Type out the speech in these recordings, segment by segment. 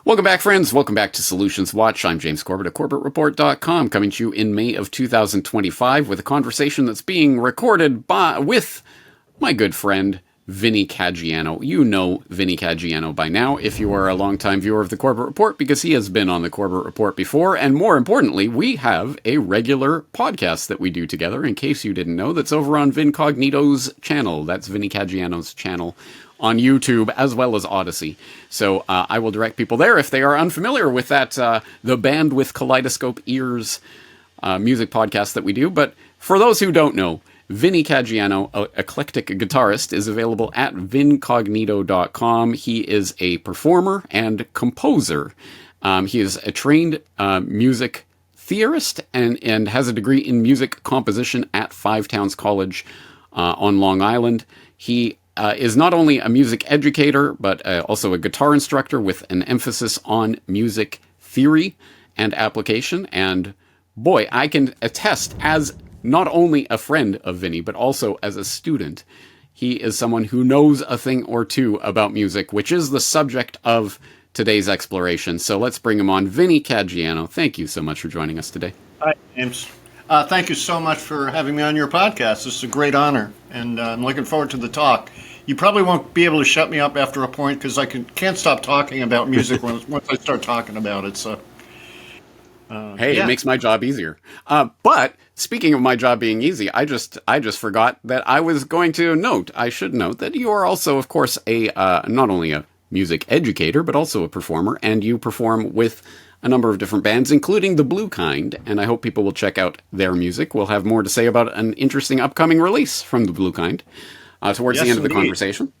Welcome back, friends. Welcome back to Solutions Watch. I'm James Corbett at CorbettReport.com, coming to you in May of 2025 with a conversation that's being recorded with my good friend, Vinnie Caggiano. You know Vinnie Caggiano by now if you are a longtime viewer of the Corbett Report, because he has been on the Corbett Report before. And more importantly, we have a regular podcast that we do together, in case you didn't know, that's over on Vincognito's channel. That's Vinnie Caggiano's channel on YouTube as well as Odyssey. So I will direct people there if they are unfamiliar with that, the Band with Kaleidoscope Ears music podcast that we do. But for those who don't know, Vinnie Caggiano, eclectic guitarist, is available at vincognito.com. He is a performer and composer. He is a trained music theorist and has a degree in music composition at Five Towns College on Long Island. He is not only a music educator, but also a guitar instructor with an emphasis on music theory and application. And boy, I can attest, as not only a friend of Vinnie, but also as a student, he is someone who knows a thing or two about music, which is the subject of today's exploration. So let's bring him on. Vinnie Caggiano, thank you so much for joining us today. Hi, James. Thank you so much for having me on your podcast. This is a great honor, and I'm looking forward to the talk. You probably won't be able to shut me up after a point because I can't stop talking about music once I start talking about it. So, hey, yeah. It makes my job easier. But speaking of my job being easy, I just forgot that I was going to note. I should note that you are also, of course, a not only a music educator but also a performer, and you perform with a number of different bands, including the Blue Kind. And I hope people will check out their music. We'll have more to say about an interesting upcoming release from the Blue Kind towards the end of the conversation.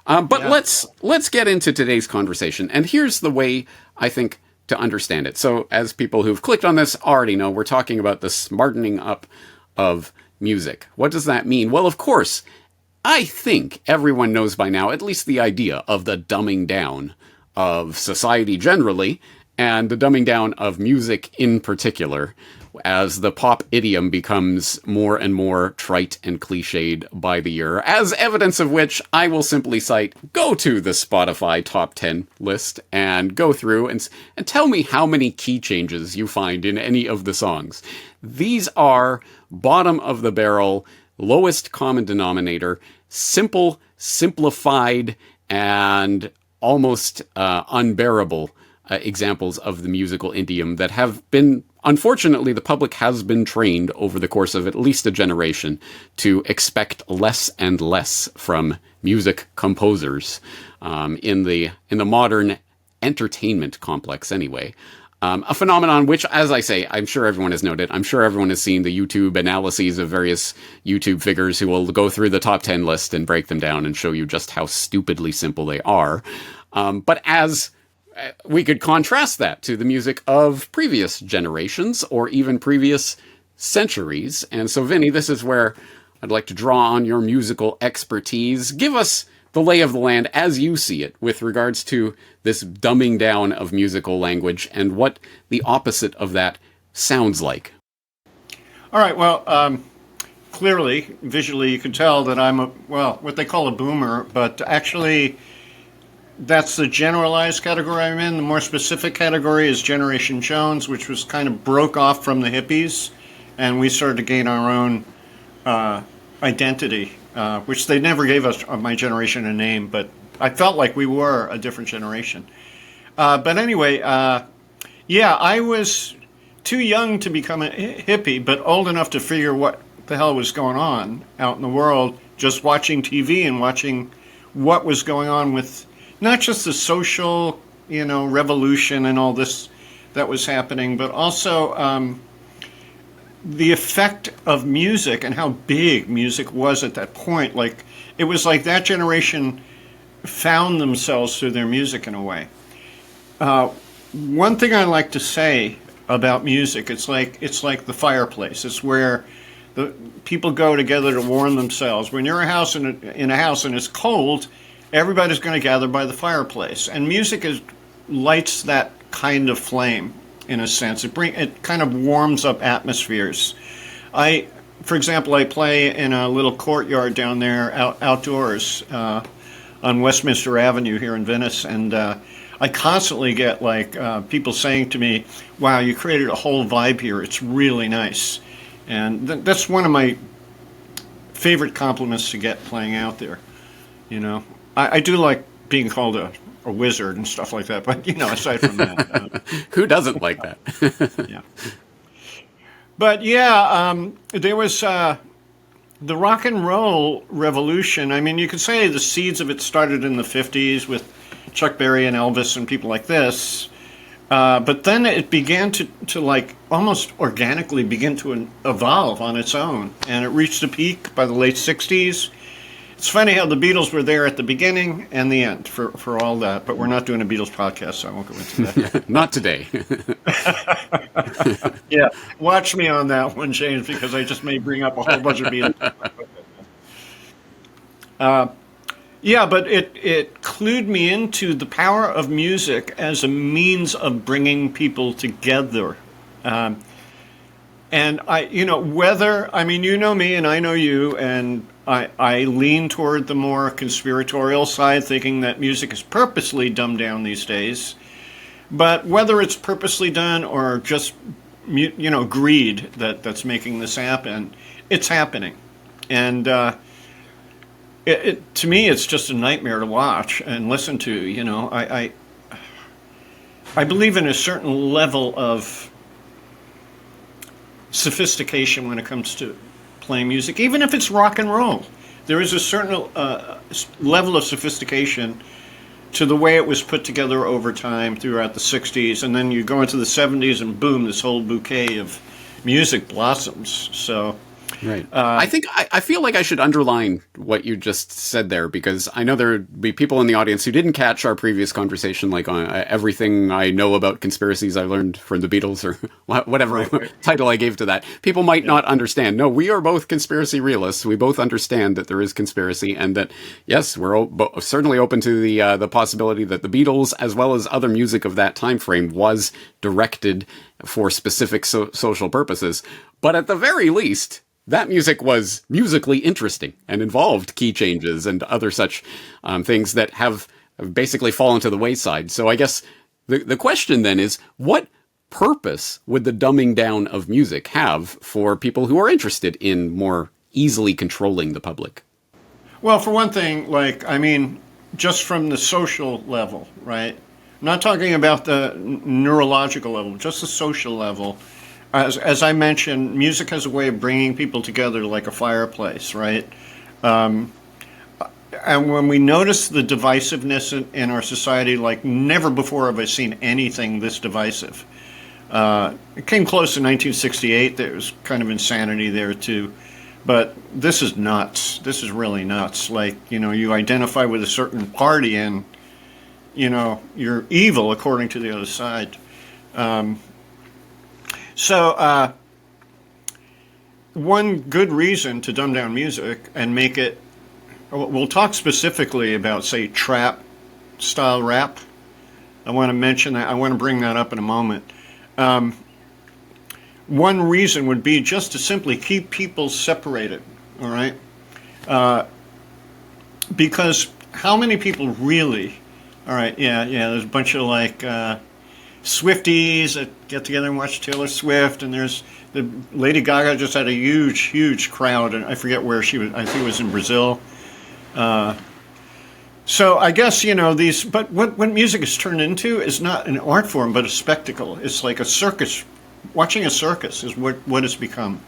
But let's get into today's conversation. And here's the way I think to understand it. So as people who've clicked on this already know, we're talking about the smartening up of music. What does that mean? Well, of course, I think everyone knows by now at least the idea of the dumbing down of society generally, and the dumbing down of music in particular, as the pop idiom becomes more and more trite and cliched by the year, as evidence of which I will simply cite, go to the Spotify top 10 list and go through and tell me how many key changes you find in any of the songs. These are bottom of the barrel, lowest common denominator, simple, simplified, and almost unbearable examples of the musical idiom that have been, unfortunately, the public has been trained over the course of at least a generation to expect less and less from music composers in the modern entertainment complex anyway. A phenomenon which, as I say, I'm sure everyone has noted. I'm sure everyone has seen the YouTube analyses of various YouTube figures who will go through the top 10 list and break them down and show you just how stupidly simple they are. But as we could contrast that to the music of previous generations or even previous centuries. And so, Vinnie, this is where I'd like to draw on your musical expertise. Give us the lay of the land as you see it with regards to this dumbing down of musical language and what the opposite of that sounds like. All right. Well, clearly, visually, you can tell that I'm what they call a boomer, but actually that's the generalized category I'm in. The more specific category is Generation Jones, which was kind of broke off from the hippies, and we started to gain our own identity, which they never gave us, my generation, a name, but I felt like we were a different generation. But anyway, I was too young to become a hippie, but old enough to figure what the hell was going on out in the world, just watching TV and watching what was going on with not just the social, revolution and all this that was happening, but also the effect of music and how big music was at that point. Like, it was like that generation found themselves through their music in a way. One thing I like to say about music, it's like the fireplace. It's where the people go together to warm themselves. When you're in a house and it's cold, everybody's going to gather by the fireplace, and music lights that kind of flame in a sense. It kind of warms up atmospheres. For example, I play in a little courtyard down there outdoors on Westminster Avenue here in Venice, and I constantly get like people saying to me, "Wow, you created a whole vibe here. It's really nice," and that's one of my favorite compliments to get playing out there. You know, I do like being called a wizard and stuff like that, but aside from that, Who doesn't like that? yeah. But yeah, there was the rock and roll revolution. I mean, you could say the seeds of it started in the 50s with Chuck Berry and Elvis and people like this. But then it began to like almost organically begin to evolve on its own. And it reached a peak by the late 60s. It's funny how the Beatles were there at the beginning and the end for all that. But we're not doing a Beatles podcast, so I won't go into that. Not today. Yeah, watch me on that one, James, because I just may bring up a whole bunch of Beatles. Yeah, but it clued me into the power of music as a means of bringing people together. And I mean, you know me and I know you, and I lean toward the more conspiratorial side, thinking that music is purposely dumbed down these days. But whether it's purposely done or just, greed that's making this happen, it's happening. And to me, it's just a nightmare to watch and listen to. I believe in a certain level of sophistication when it comes to playing music, even if it's rock and roll. There is a certain level of sophistication to the way it was put together over time throughout the 60s, and then you go into the 70s and boom, this whole bouquet of music blossoms. So right. I feel like I should underline what you just said there, because I know there would be people in the audience who didn't catch our previous conversation, like on everything I know about conspiracies I learned from the Beatles, or whatever title I gave to that. People might not understand. No, we are both conspiracy realists. We both understand that there is conspiracy, and that, yes, we're certainly open to the possibility that the Beatles, as well as other music of that time frame, was directed for specific social purposes. But at the very least, that music was musically interesting and involved key changes and other such things that have basically fallen to the wayside. So I guess the question then is, what purpose would the dumbing down of music have for people who are interested in more easily controlling the public? Well, for one thing, just from the social level, right? I'm not talking about the neurological level, just the social level. As I mentioned, music has a way of bringing people together like a fireplace, right? And when we notice the divisiveness in our society, like never before have I seen anything this divisive. It came close in 1968. There was kind of insanity there too. But this is nuts. This is really nuts. Like, you identify with a certain party and, you're evil according to the other side. So one good reason to dumb down music and make it, we'll talk specifically about, say, trap style rap. I want to mention that. I want to bring that up in a moment. One reason would be just to simply keep people separated, all right? Because how many people really, all right, yeah, there's a bunch of like Swifties that get together and watch Taylor Swift, and there's the Lady Gaga just had a huge crowd, and I forget where she was. I think it was in Brazil. So I guess these. But what music is turned into is not an art form, but a spectacle. It's like a circus. Watching a circus is what it's become.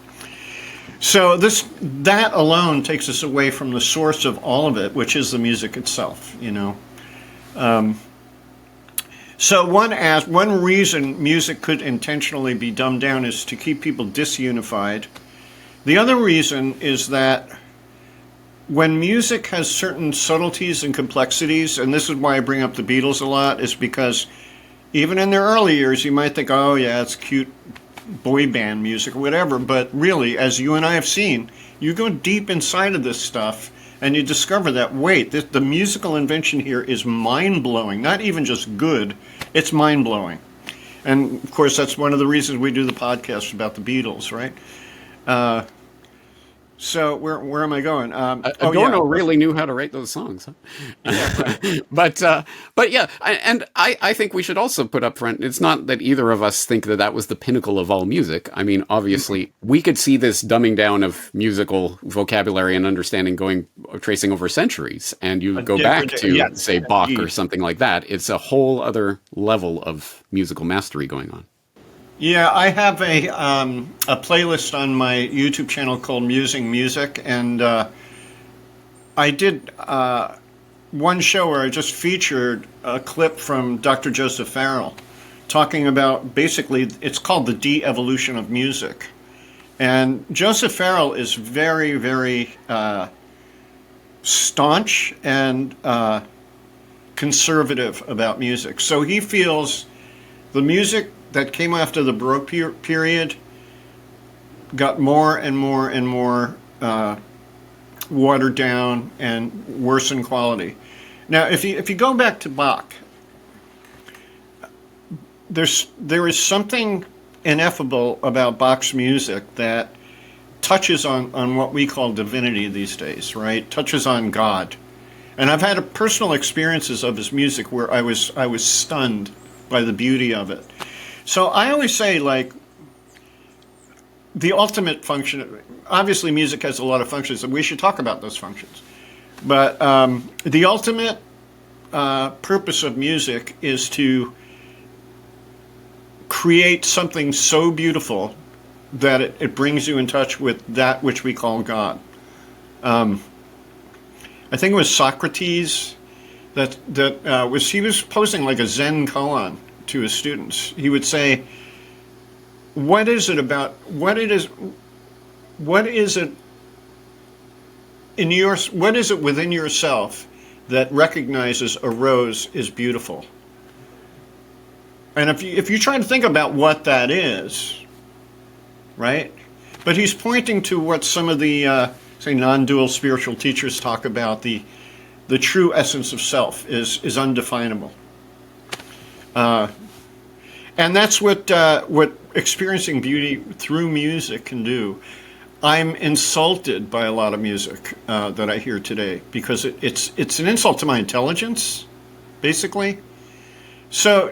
So that alone takes us away from the source of all of it, which is the music itself. So one reason music could intentionally be dumbed down is to keep people disunified. The other reason is that when music has certain subtleties and complexities, and this is why I bring up the Beatles a lot, is because even in their early years, you might think, oh yeah, it's cute boy band music or whatever, but really, as you and I have seen, you go deep inside of this stuff and you discover that, wait, the musical invention here is mind-blowing, not even just good, it's mind-blowing. And of course, that's one of the reasons we do the podcast about the Beatles, right? So where am I going? Adorno really knew how to write those songs, huh? Yeah, right. But yeah, I think we should also put up front. It's not that either of us think that that was the pinnacle of all music. I mean, obviously, we could see this dumbing down of musical vocabulary and understanding tracing over centuries. And you go back to Yes, say Bach or indeed. something like that. It's a whole other level of musical mastery going on. Yeah, I have a playlist on my YouTube channel called Musing Music, and I did one show where I just featured a clip from Dr. Joseph Farrell talking about basically it's called the de-evolution of music. And Joseph Farrell is very, very staunch and conservative about music. So he feels the music that came after the Baroque period got more and more and more watered down and worse in quality. Now, if you go back to Bach, there is something ineffable about Bach's music that touches on what we call divinity these days, right? Touches on God. And I've had personal experiences of his music where I was stunned by the beauty of it. So I always say, like, the ultimate function, obviously music has a lot of functions, and we should talk about those functions. But the ultimate purpose of music is to create something so beautiful that it brings you in touch with that which we call God. I think it was Socrates that he was posing like a Zen koan to his students. He would say, what is it within yourself that recognizes a rose is beautiful? And if you try to think about what that is, right? But he's pointing to what some of the say non-dual spiritual teachers talk about, the true essence of self is undefinable. And that's what experiencing beauty through music can do. I'm insulted by a lot of music that I hear today because it's an insult to my intelligence, basically. So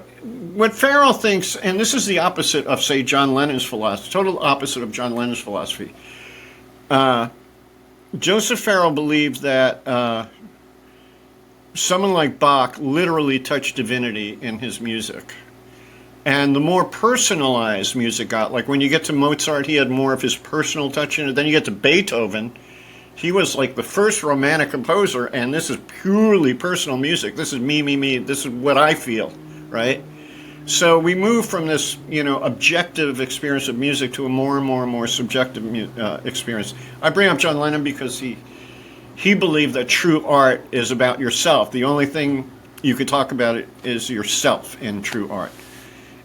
what Farrell thinks, and this is the opposite of, say, John Lennon's philosophy, total opposite of John Lennon's philosophy. Joseph Farrell believed that someone like Bach literally touched divinity in his music. And the more personalized music got, like when you get to Mozart, he had more of his personal touch in it. Then you get to Beethoven, he was like the first romantic composer, and this is purely personal music. This is me. This is what I feel, right? So we move from this, objective experience of music to a more and more subjective experience. I bring up John Lennon because he believed that true art is about yourself. The only thing you could talk about it is yourself in true art.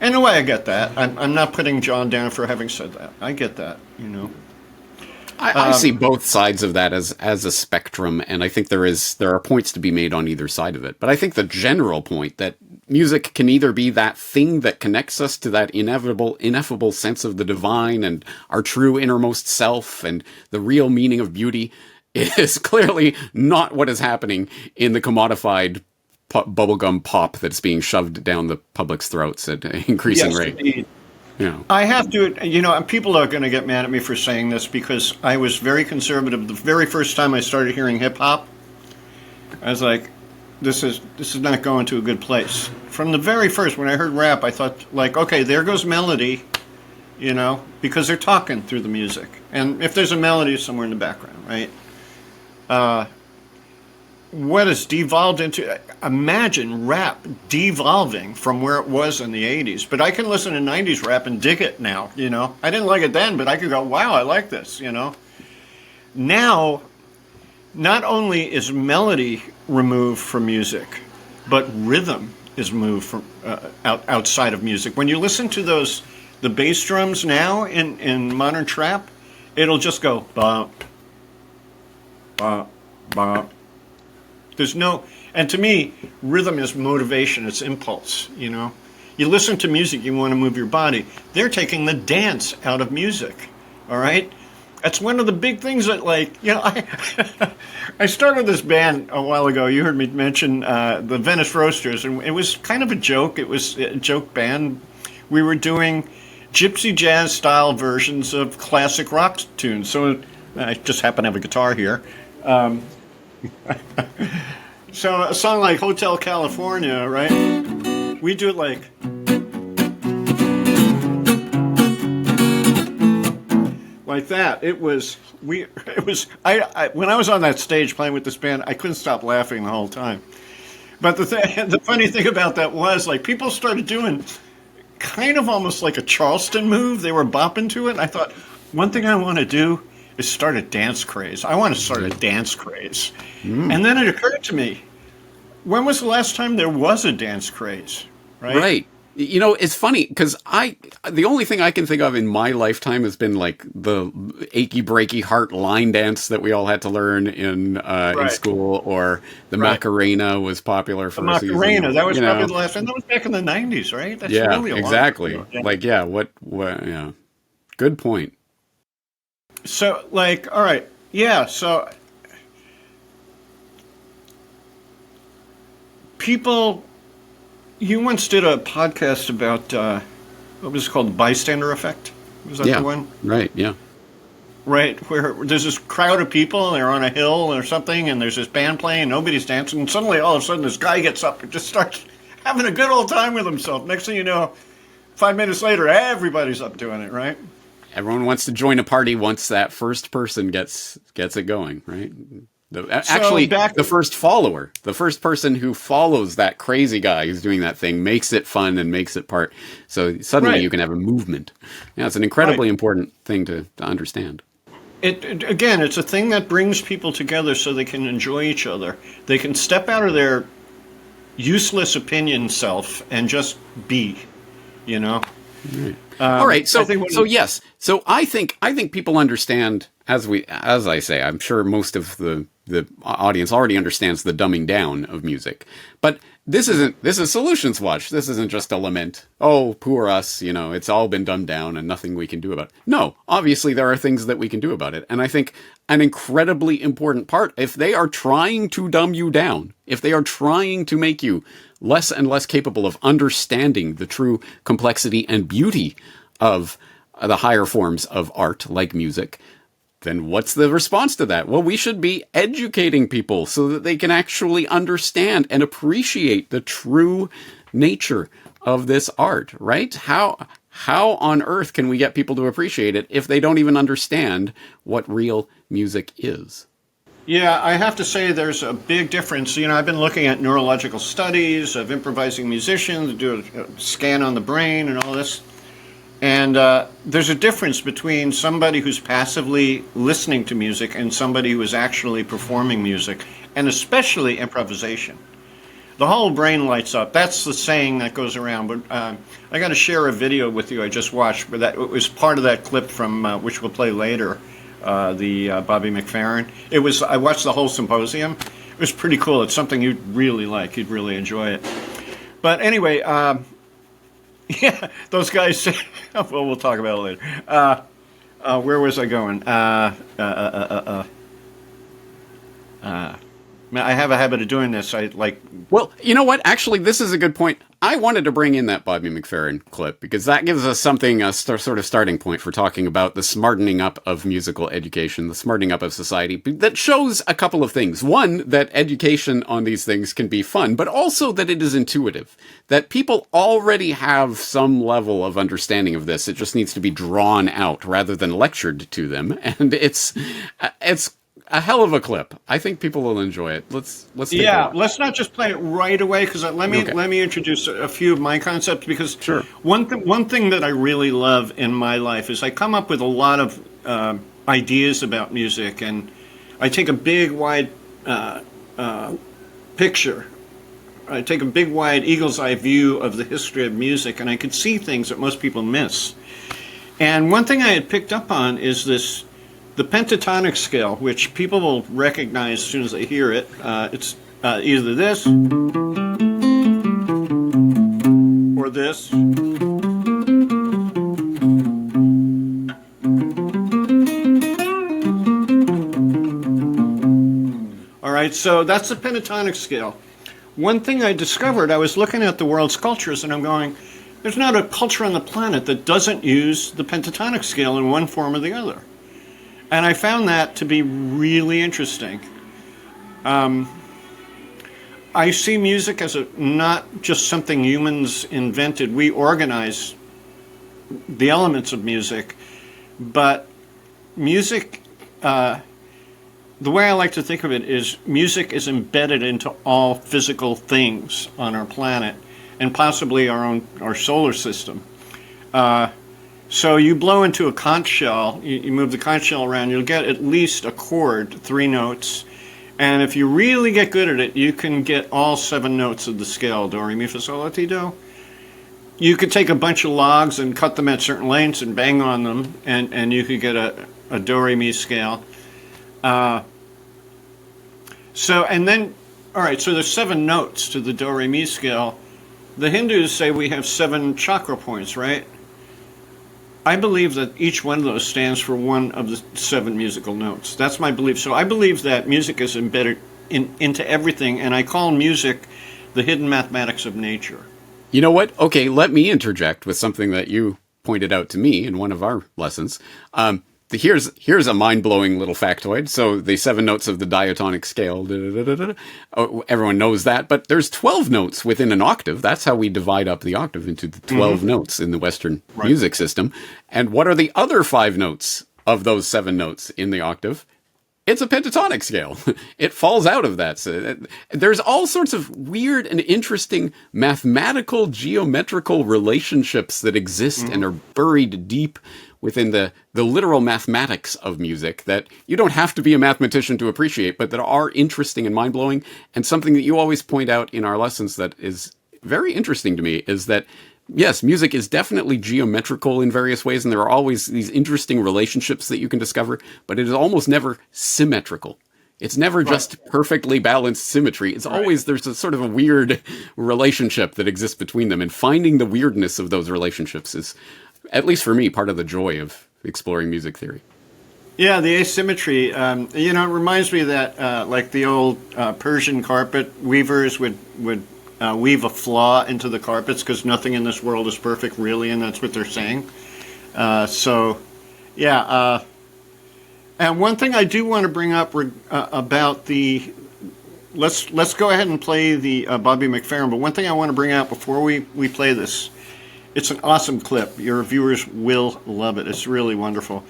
In a way, I get that. I'm not putting John down for having said that. I get that, I see both sides of that as a spectrum, and I think there are points to be made on either side of it. But I think the general point that music can either be that thing that connects us to that ineffable sense of the divine and our true innermost self and the real meaning of beauty is clearly not what is happening in the commodified bubblegum pop that's being shoved down the public's throats at an increasing rate. Indeed. I have to, and people are going to get mad at me for saying this because I was very conservative. The very first time I started hearing hip hop, I was like, this is not going to a good place. From the very first, when I heard rap, I thought, like, okay, there goes melody, because they're talking through the music. And if there's a melody somewhere in the background, right? What has devolved into, imagine rap devolving from where it was in the 80s. But I can listen to 90s rap and dig it now, I didn't like it then, but I could go, wow, I like this, Now, not only is melody removed from music, but rhythm is moved from outside of music. When you listen to the bass drums now in modern trap, it'll just go bump, bump, bump. There's no, and to me, rhythm is motivation, it's impulse, You listen to music, you want to move your body. They're taking the dance out of music, all right? That's one of the big things that, like, I started this band a while ago. You heard me mention the Venice Roasters, and it was kind of a joke. It was a joke band. We were doing gypsy jazz style versions of classic rock tunes. So I just happen to have a guitar here. So a song like Hotel California, right? We do it like... like that. I when I was on that stage playing with this band, I couldn't stop laughing the whole time. But the funny thing about that was, like, people started doing kind of almost like a Charleston move. They were bopping to it. And I thought, one thing I want to do is start a dance craze. I want to start a dance craze. And then it occurred to me, when was the last time there was a dance craze? Right. You know, it's funny because the only thing I can think of in my lifetime has been like the achy breaky heart line dance that we all had to learn in school, or the Macarena was popular for a season. Macarena, that was probably the last time. That was back in the 90s, right? That's really a exactly. Long time. Like, yeah, good point. So, like, all right, yeah, so people... You once did a podcast about, what was it called, the bystander effect? Was that the one? Right, yeah. Right, where there's this crowd of people, and they're on a hill or something, and there's this band playing, and nobody's dancing, and suddenly, all of a sudden, this guy gets up and just starts having a good old time with himself. Next thing you know, 5 minutes later, everybody's up doing it, right? Everyone wants to join a party once that first person gets it going, right? The first follower, the first person who follows that crazy guy who's doing that thing, makes it fun and makes it part. So suddenly you can have a movement. Yeah, it's an incredibly important thing to understand. Again, it's a thing that brings people together so they can enjoy each other. They can step out of their useless opinion self and just be, you know? Right. All right. So yes. So I think people understand, as I say, I'm sure most of the audience already understands the dumbing down of music, but this is Solutions Watch. This isn't just a lament. Oh, poor us. You know, it's all been dumbed down and nothing we can do about it. No, obviously there are things that we can do about it. And I think an incredibly important part, if they are trying to dumb you down, if they are trying to make you less and less capable of understanding the true complexity and beauty of the higher forms of art, like music, then what's the response to that? Well, we should be educating people so that they can actually understand and appreciate the true nature of this art, right? How on earth can we get people to appreciate it if they don't even understand what real music is? Yeah, I have to say there's a big difference. You know, I've been looking at neurological studies of improvising musicians, do a scan on the brain and all this. And there's a difference between somebody who's passively listening to music and somebody who is actually performing music, and especially improvisation. The whole brain lights up. That's the saying that goes around. But I got to share a video with you I just watched, but it was part of that clip from which we'll play later, the Bobby McFerrin. I watched the whole symposium. It was pretty cool. It's something you'd really like. You'd really enjoy it. But anyway. Yeah, those guys say, well, we'll talk about it later. Where was I going? I have a habit of doing this. Well, you know what? Actually, this is a good point. I wanted to bring in that Bobby McFerrin clip because that gives us something, a sort of starting point for talking about the smartening up of musical education, the smartening up of society, that shows a couple of things. One, that education on these things can be fun, but also that it is intuitive, that people already have some level of understanding of this. It just needs to be drawn out rather than lectured to them. And it's a hell of a clip. I think people will enjoy it. Let's take a watch. Let's not just play it right away, because let me introduce a few of my concepts, because one thing that I really love in my life is I come up with a lot of ideas about music, and I take a big wide picture. I take a big wide eagle's eye view of the history of music, and I could see things that most people miss. And one thing I had picked up on is the pentatonic scale, which people will recognize as soon as they hear it. It's either this or this. right? So that's the pentatonic scale. One thing I discovered, I was looking at the world's cultures and I'm going, there's not a culture on the planet that doesn't use the pentatonic scale in one form or the other. And I found that to be really interesting. I see music as not just something humans invented. We organize the elements of music, but music, the way I like to think of it is music is embedded into all physical things on our planet and possibly our solar system. So you blow into a conch shell, you move the conch shell around, you'll get at least a chord, 3 notes. And if you really get good at it, you can get all 7 notes of the scale, do, re, mi, fa, sol, la, ti, do. You could take a bunch of logs and cut them at certain lengths and bang on them, and you could get a do, re, mi scale. So there's 7 notes to the do, re, mi scale. The Hindus say we have 7 chakra points, right? I believe that each one of those stands for one of the 7 musical notes. That's my belief. So I believe that music is embedded into everything, and I call music the hidden mathematics of nature. You know what? Okay, let me interject with something that you pointed out to me in one of our lessons. Here's a mind-blowing little factoid. So the 7 notes of the diatonic scale, everyone knows that, but there's 12 notes within an octave. That's how we divide up the octave into the 12 notes in the Western music system. And what are the other 5 notes of those 7 notes in the octave? It's a pentatonic scale. It falls out of that. So there's all sorts of weird and interesting mathematical, geometrical relationships that exist and are buried deep within the literal mathematics of music that you don't have to be a mathematician to appreciate, but that are interesting and mind-blowing. And something that you always point out in our lessons that is very interesting to me is that, yes, music is definitely geometrical in various ways, and there are always these interesting relationships that you can discover, but it is almost never symmetrical. It's never just perfectly balanced symmetry. It's always, there's a sort of a weird relationship that exists between them, and finding the weirdness of those relationships is, at least for me, part of the joy of exploring music theory. Yeah, the asymmetry. It reminds me of that, like the old Persian carpet weavers would weave a flaw into the carpets because nothing in this world is perfect, really, and that's what they're saying. And one thing I do want to bring up about the, let's go ahead and play the Bobby McFerrin, but one thing I want to bring out before we play this, it's an awesome clip. Your viewers will love it. It's really wonderful.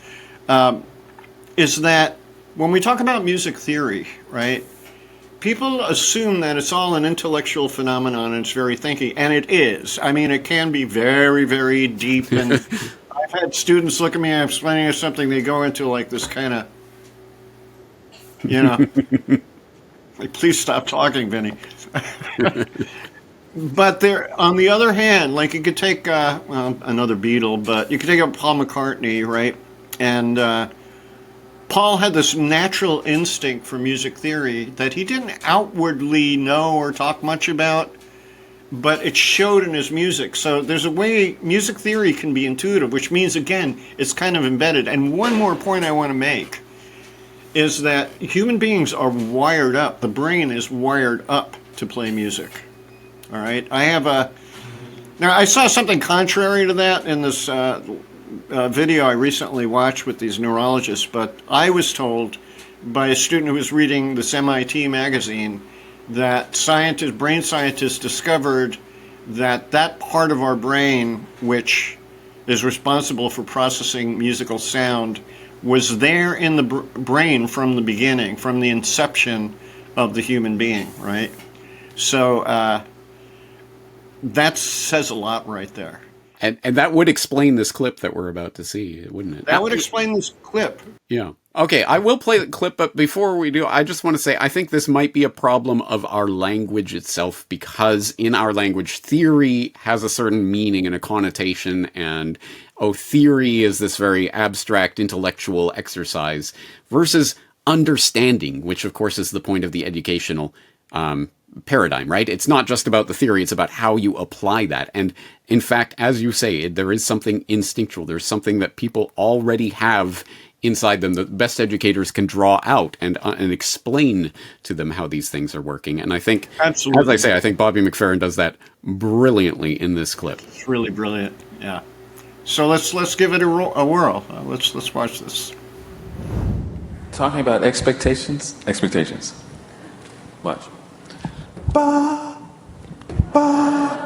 Is that when we talk about music theory, right, people assume that it's all an intellectual phenomenon and it's very thinky, and it is. I mean, it can be very, very deep. And I've had students look at me and I'm explaining something, they go into like this kind of, like, please stop talking, Vinnie. But there, on the other hand, like you could take another Beatle, but you could take up Paul McCartney, right? And Paul had this natural instinct for music theory that he didn't outwardly know or talk much about, but it showed in his music. So there's a way music theory can be intuitive, which means, again, it's kind of embedded. And one more point I want to make is that human beings are wired up. The brain is wired up to play music. All right. Now I saw something contrary to that in this video I recently watched with these neurologists, but I was told by a student who was reading this MIT magazine that brain scientists discovered that part of our brain which is responsible for processing musical sound was there in the brain from the beginning, from the inception of the human being, right? So that says a lot right there. And that would explain this clip that we're about to see, wouldn't it? That would explain this clip. Yeah. Okay, I will play the clip, but before we do, I just want to say I think this might be a problem of our language itself, because in our language, theory has a certain meaning and a connotation, and theory is this very abstract intellectual exercise versus understanding, which of course is the point of the educational paradigm, right? It's not just about the theory, it's about how you apply that. And in fact, as you say, there is something instinctual. There's something that people already have inside them. The best educators can draw out and explain to them how these things are working. And I think, Absolutely. as I say, I think Bobby McFerrin does that brilliantly in this clip. It's really brilliant. Yeah. So let's give it a whirl. Let's watch this. Talking about expectations. Watch. Ba, ba.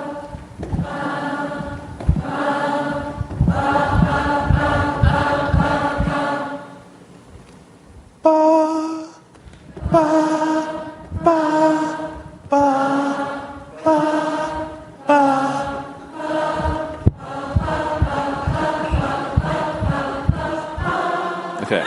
Okay.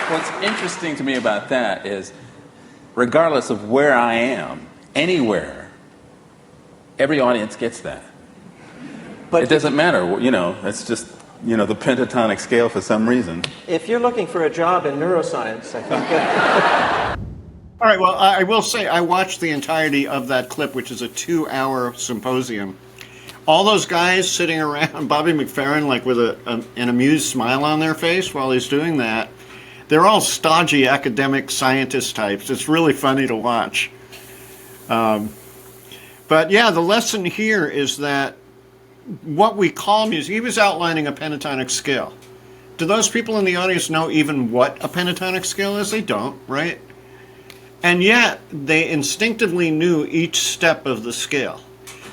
What's interesting to me about that is, regardless of where I am, anywhere, every audience gets that. But it doesn't matter, it's just, the pentatonic scale for some reason. If you're looking for a job in neuroscience, I think... All right, well, I will say I watched the entirety of that clip, which is a 2-hour symposium. All those guys sitting around, Bobby McFerrin, like with an amused smile on their face while he's doing that, they're all stodgy academic scientist types. It's really funny to watch. But yeah, the lesson here is that what we call music, he was outlining a pentatonic scale. Do those people in the audience know even what a pentatonic scale is? They don't, right? And yet, they instinctively knew each step of the scale.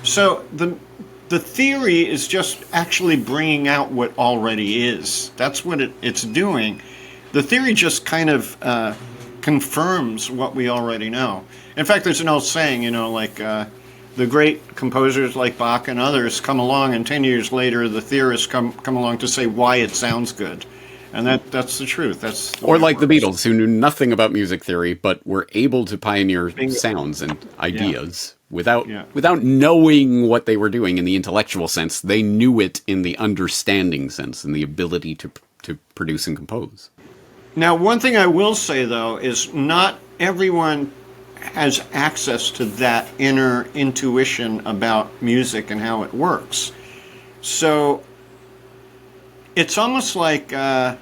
So the theory is just actually bringing out what already is. That's what it's doing. The theory just kind of confirms what we already know. In fact, there's an old saying, the great composers like Bach and others come along, and 10 years later, the theorists come along to say why it sounds good. And that's the truth. Or like the Beatles, who knew nothing about music theory, but were able to pioneer sounds and ideas without knowing what they were doing in the intellectual sense. They knew it in the understanding sense and the ability to produce and compose. Now, one thing I will say, though, is not everyone has access to that inner intuition about music and how it works. So it's almost like the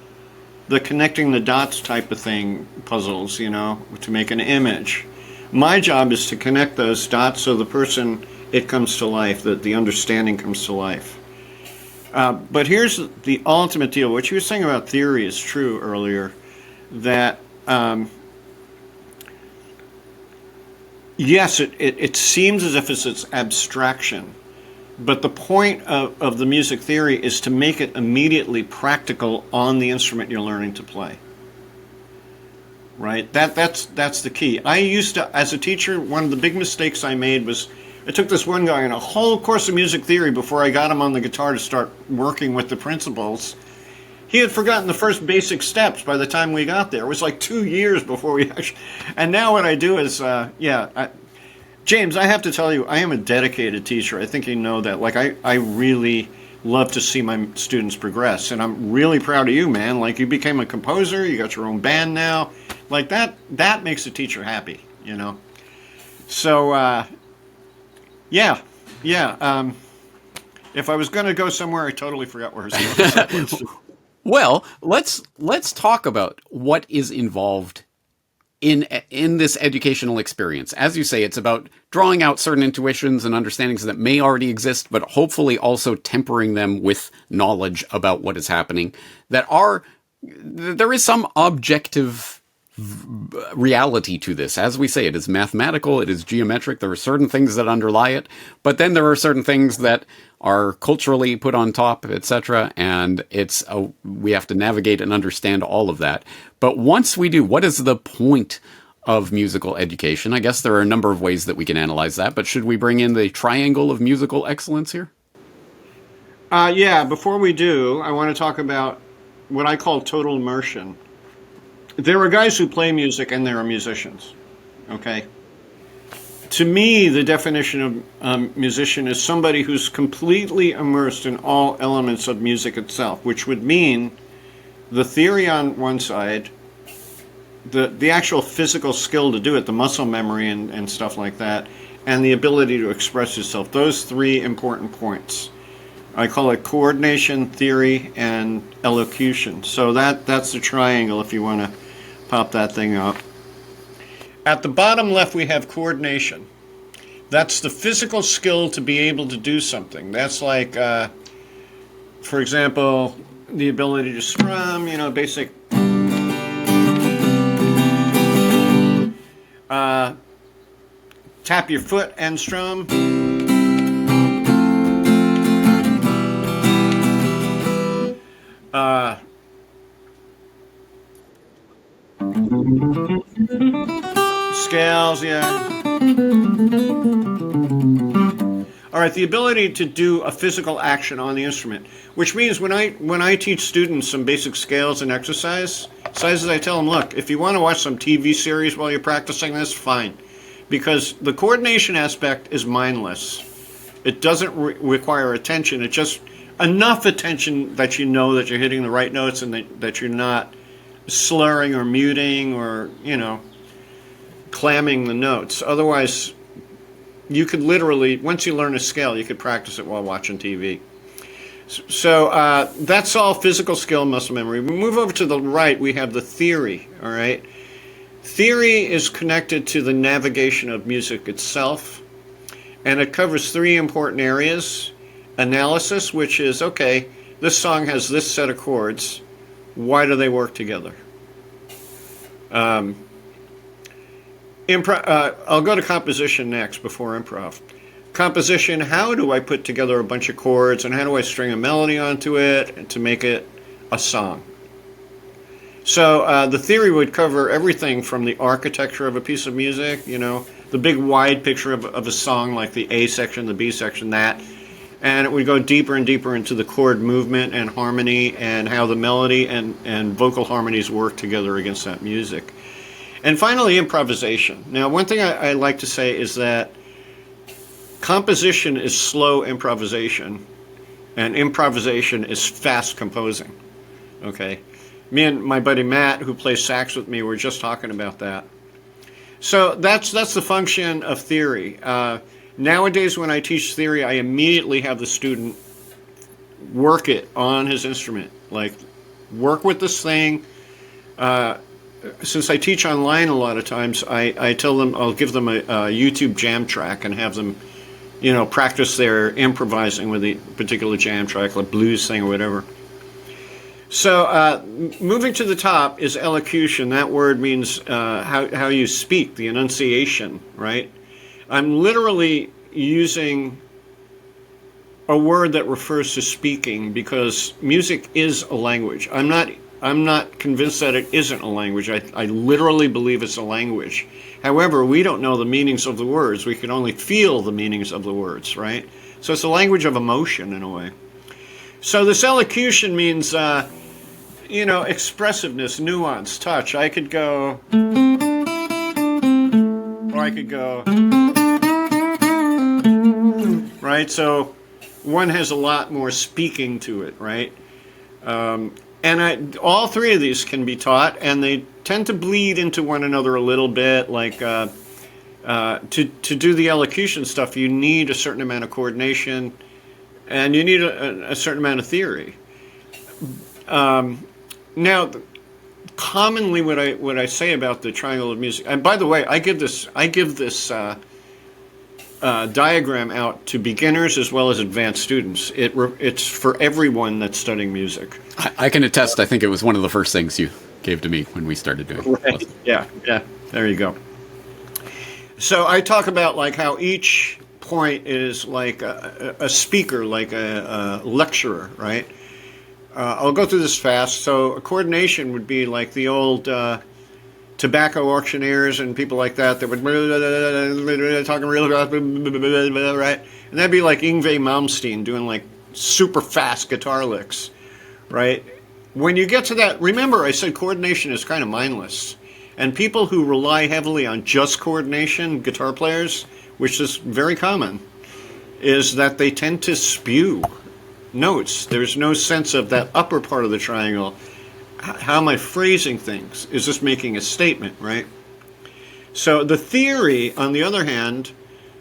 connecting the dots type of thing, puzzles, to make an image. My job is to connect those dots so the person, it comes to life, that the understanding comes to life. But here's the ultimate deal. What you were saying about theory is true earlier, that yes, it seems as if it's its abstraction, but the point of the music theory is to make it immediately practical on the instrument you're learning to play. right? That's the key. I used to, as a teacher, one of the big mistakes I made was I took this one guy in a whole course of music theory before I got him on the guitar to start working with the principles. He had forgotten the first basic steps by the time we got there. It was like 2 years before we actually... And now what I do is, James, I have to tell you, I am a dedicated teacher. I think you know that. Like, I really love to see my students progress. And I'm really proud of you, man. Like, you became a composer. You got your own band now. Like, that makes a teacher happy, you know? So, if I was going to go somewhere, I totally forgot where I was going. Well, let's talk about what is involved in this educational experience. As you say, it's about drawing out certain intuitions and understandings that may already exist, but hopefully also tempering them with knowledge about what is happening. There is some objective reality to this. As we say, it is mathematical, it is geometric, there are certain things that underlie it, but then there are certain things that are culturally put on top, etc., and we have to navigate and understand all of that. But once we do, what is the point of musical education? I guess there are a number of ways that we can analyze that, but should we bring in the triangle of musical excellence here? Before we do, I want to talk about what I call total immersion. There are guys who play music and there are musicians, okay? To me, the definition of musician is somebody who's completely immersed in all elements of music itself, which would mean the theory on one side, the actual physical skill to do it, the muscle memory and stuff like that, and the ability to express yourself. Those three important points. I call it coordination, theory, and elocution. So that's the triangle if you want to pop that thing up. At the bottom left, we have coordination. That's the physical skill to be able to do something. That's like, for example, the ability to strum, basic. Tap your foot and strum. Scales, yeah. All right, the ability to do a physical action on the instrument, which means when I teach students some basic scales and exercises, I tell them, look, if you want to watch some TV series while you're practicing this, fine. Because the coordination aspect is mindless. It doesn't require attention. It's just enough attention that you know that you're hitting the right notes and that you're not slurring or muting or, clamming the notes. Otherwise, you could literally, once you learn a scale, you could practice it while watching TV. So that's all physical skill, muscle memory. We move over to the right, we have the theory, all right? Theory is connected to the navigation of music itself, and it covers three important areas. Analysis, which is, okay, this song has this set of chords. Why do they work together? I'll go to composition next before improv. Composition, how do I put together a bunch of chords and how do I string a melody onto it to make it a song? So the theory would cover everything from the architecture of a piece of music, the big wide picture of a song like the A section, the B section, that. And it would go deeper and deeper into the chord movement and harmony and how the melody and vocal harmonies work together against that music. And finally, improvisation. Now, one thing I like to say is that composition is slow improvisation, and improvisation is fast composing. Okay? Me and my buddy Matt, who plays sax with me, were just talking about that. So that's the function of theory. Nowadays, when I teach theory, I immediately have the student work it on his instrument. Like, work with this thing. Since I teach online a lot of times, I tell them, I'll give them a YouTube jam track and have them, practice their improvising with a particular jam track, like blues thing or whatever. So moving to the top is elocution. That word means how you speak, the enunciation, right? I'm literally using a word that refers to speaking because music is a language. I'm I'm not convinced that it isn't a language. I literally believe it's a language. However, we don't know the meanings of the words. We can only feel the meanings of the words, right? So it's a language of emotion in a way. So this elocution means, expressiveness, nuance, touch. I could go, or I could go, right? So one has a lot more speaking to it, right? All three of these can be taught, and they tend to bleed into one another a little bit. Like to do the elocution stuff, you need a certain amount of coordination, and you need a certain amount of theory. Now, commonly, what I say about the triangle of music, and by the way, I give this diagram out to beginners as well as advanced students. It's for everyone that's studying music. I can attest. I think it was one of the first things you gave to me when we started doing it. Right. Yeah. There you go. So I talk about like how each point is like a speaker, like a lecturer, right? I'll go through this fast. So a coordination would be like the old tobacco auctioneers and people like that would talking real right, and that'd be like Yngwie Malmsteen doing like super fast guitar licks, right? When you get to that, remember I said coordination is kind of mindless, and people who rely heavily on just coordination, guitar players, which is very common, is that they tend to spew notes. There's no sense of that upper part of the triangle. How am I phrasing things? Is this making a statement, right? So the theory, on the other hand,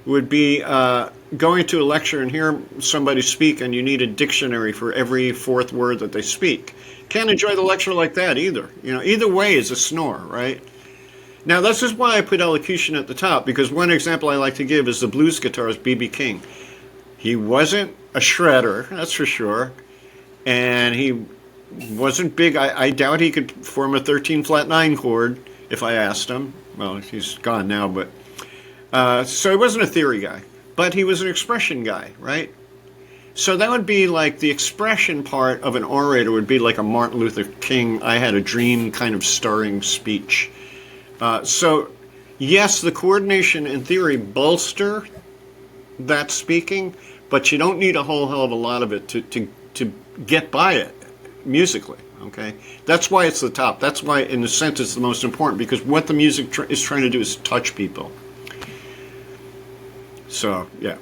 would be going to a lecture and hear somebody speak, and you need a dictionary for every fourth word that they speak. Can't enjoy the lecture like that either. Either way is a snore, right? Now, this is why I put elocution at the top, because one example I like to give is the blues guitarist B.B. King. He wasn't a shredder, that's for sure, and he wasn't big. I doubt he could form a 13 flat 9 chord if I asked him. Well, he's gone now, but so he wasn't a theory guy, but he was an expression guy, right? So that would be like the expression part of an orator would be like a Martin Luther King "I had a dream" kind of starring speech. So yes, the coordination and theory bolster that speaking, but you don't need a whole hell of a lot of it to get by it musically, okay? That's why it's the top. That's why, in a sense, it's the most important, because what the music is trying to do is touch people. So, yeah.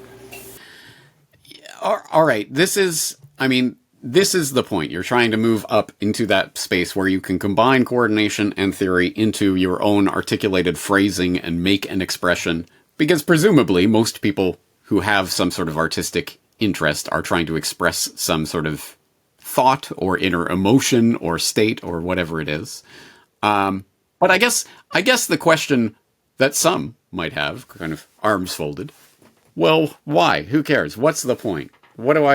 All right. This is the point. You're trying to move up into that space where you can combine coordination and theory into your own articulated phrasing and make an expression, because presumably most people who have some sort of artistic interest are trying to express some sort of thought or inner emotion or state or whatever it is. But I guess the question that some might have, kind of arms folded, well, why? Who cares? What's the point? What do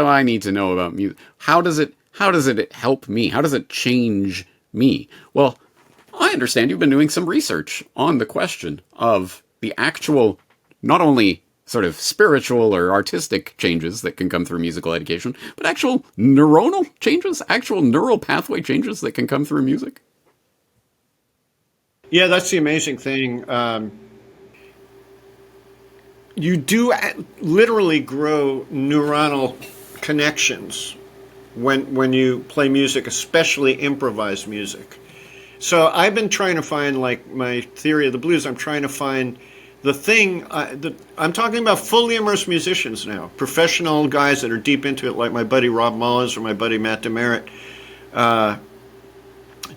I need to know about music? How does it help me? How does it change me? Well, I understand you've been doing some research on the question of the actual, not only sort of spiritual or artistic changes that can come through musical education, but actual neuronal changes, actual neural pathway changes that can come through music. Yeah, that's the amazing thing. You do literally grow neuronal connections when you play music, especially improvised music. So I've been trying to find, like my theory of the blues, I'm trying to find the thing, I'm talking about fully immersed musicians now, professional guys that are deep into it, like my buddy Rob Mullins or my buddy Matt Demerit,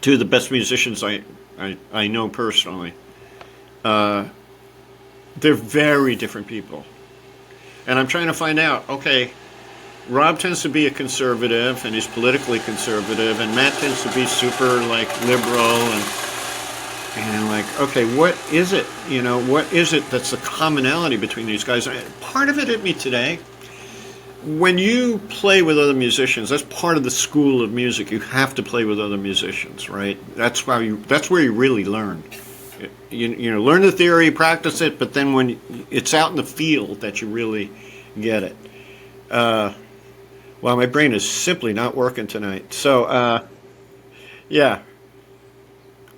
two of the best musicians I know personally. They're very different people. And I'm trying to find out, okay, Rob tends to be a conservative, and he's politically conservative, and Matt tends to be super, like, liberal, and like, okay, what is it? What is it that's the commonality between these guys? Part of it hit me today. When you play with other musicians, that's part of the school of music. You have to play with other musicians, right? That's where you really learn. You learn the theory, practice it, but then when it's out in the field that you really get it. Well, my brain is simply not working tonight. So, Yeah.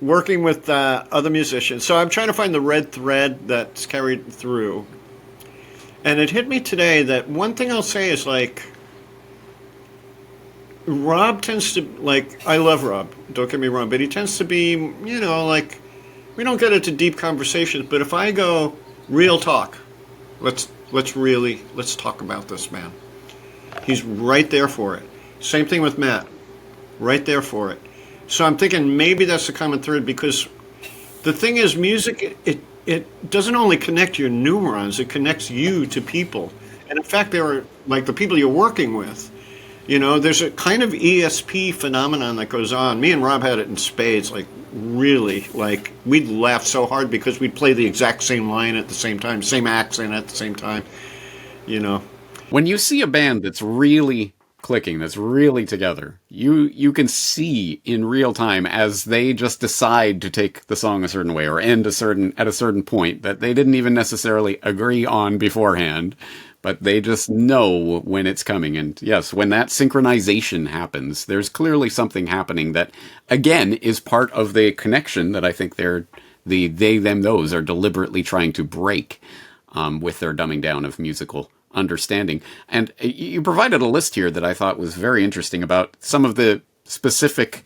Working with other musicians. So I'm trying to find the red thread that's carried through. And it hit me today that one thing I'll say is like, Rob tends to, like, I love Rob, don't get me wrong, but he tends to be, you know, like, we don't get into deep conversations, but if I go, real talk, let's talk about this, man. He's right there for it. Same thing with Matt, right there for it. So I'm thinking maybe that's the common thread, because the thing is, music, it doesn't only connect your neurons, it connects you to people. And in fact, there are, like, the people you're working with. You know, there's a kind of ESP phenomenon that goes on. Me and Rob had it in spades, like, really. Like, we'd laugh so hard because we'd play the exact same line at the same time, same accent at the same time, you know. When you see a band that's really clicking, that's really together, you can see in real time as they just decide to take the song a certain way or end at a certain point that they didn't even necessarily agree on beforehand, but they just know when it's coming. And yes, when that synchronization happens, there's clearly something happening that, again, is part of the connection that I think the they, them, those are deliberately trying to break with their dumbing down of musical understanding. And you provided a list here that I thought was very interesting about some of the specific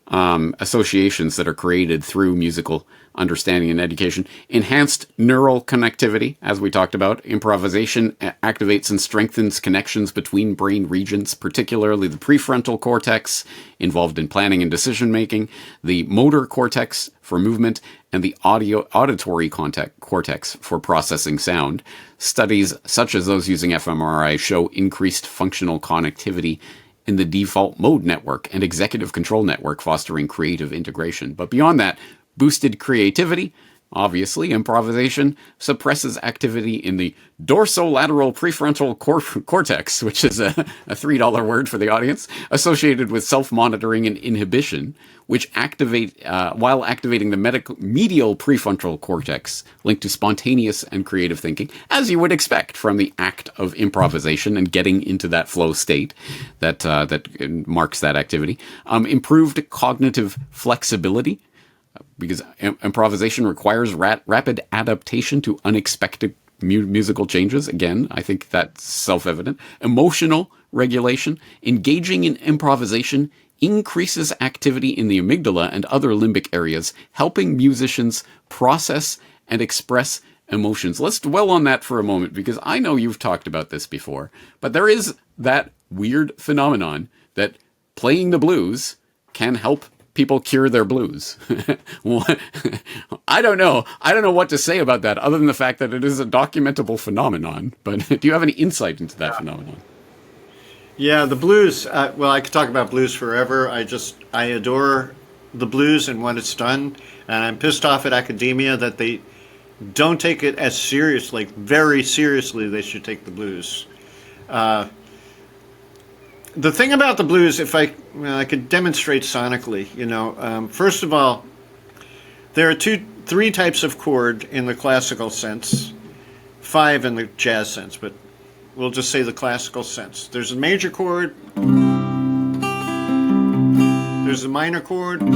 associations that are created through musical understanding and education. Enhanced neural connectivity, as we talked about. Improvisation activates and strengthens connections between brain regions, particularly the prefrontal cortex, involved in planning and decision making, the motor cortex for movement, and the auditory cortex for processing sound. Studies such as those using fMRI show increased functional connectivity in the default mode network and executive control network, fostering creative integration. But beyond that, boosted creativity. Obviously, improvisation suppresses activity in the dorsolateral prefrontal cortex, which is a $3 word for the audience, associated with self-monitoring and inhibition, which while activating the medial prefrontal cortex, linked to spontaneous and creative thinking, as you would expect from the act of improvisation and getting into that flow state that marks that activity. Improved cognitive flexibility, because improvisation requires rapid adaptation to unexpected musical changes. Again, I think that's self-evident. Emotional regulation. Engaging in improvisation increases activity in the amygdala and other limbic areas, helping musicians process and express emotions. Let's dwell on that for a moment, because I know you've talked about this before, but there is that weird phenomenon that playing the blues can help people cure their blues. I don't know what to say about that, other than the fact that it is a documentable phenomenon. But do you have any insight into that phenomenon? Yeah, the blues. Well, I could talk about blues forever. I adore the blues and what it's done, and I'm pissed off at academia that they don't take it as seriously. Very seriously, they should take the blues. The thing about the blues, if I could demonstrate sonically, you know, first of all, there are three types of chord in the classical sense, 5 in the jazz sense, but we'll just say the classical sense. There's a major chord, there's a minor chord, and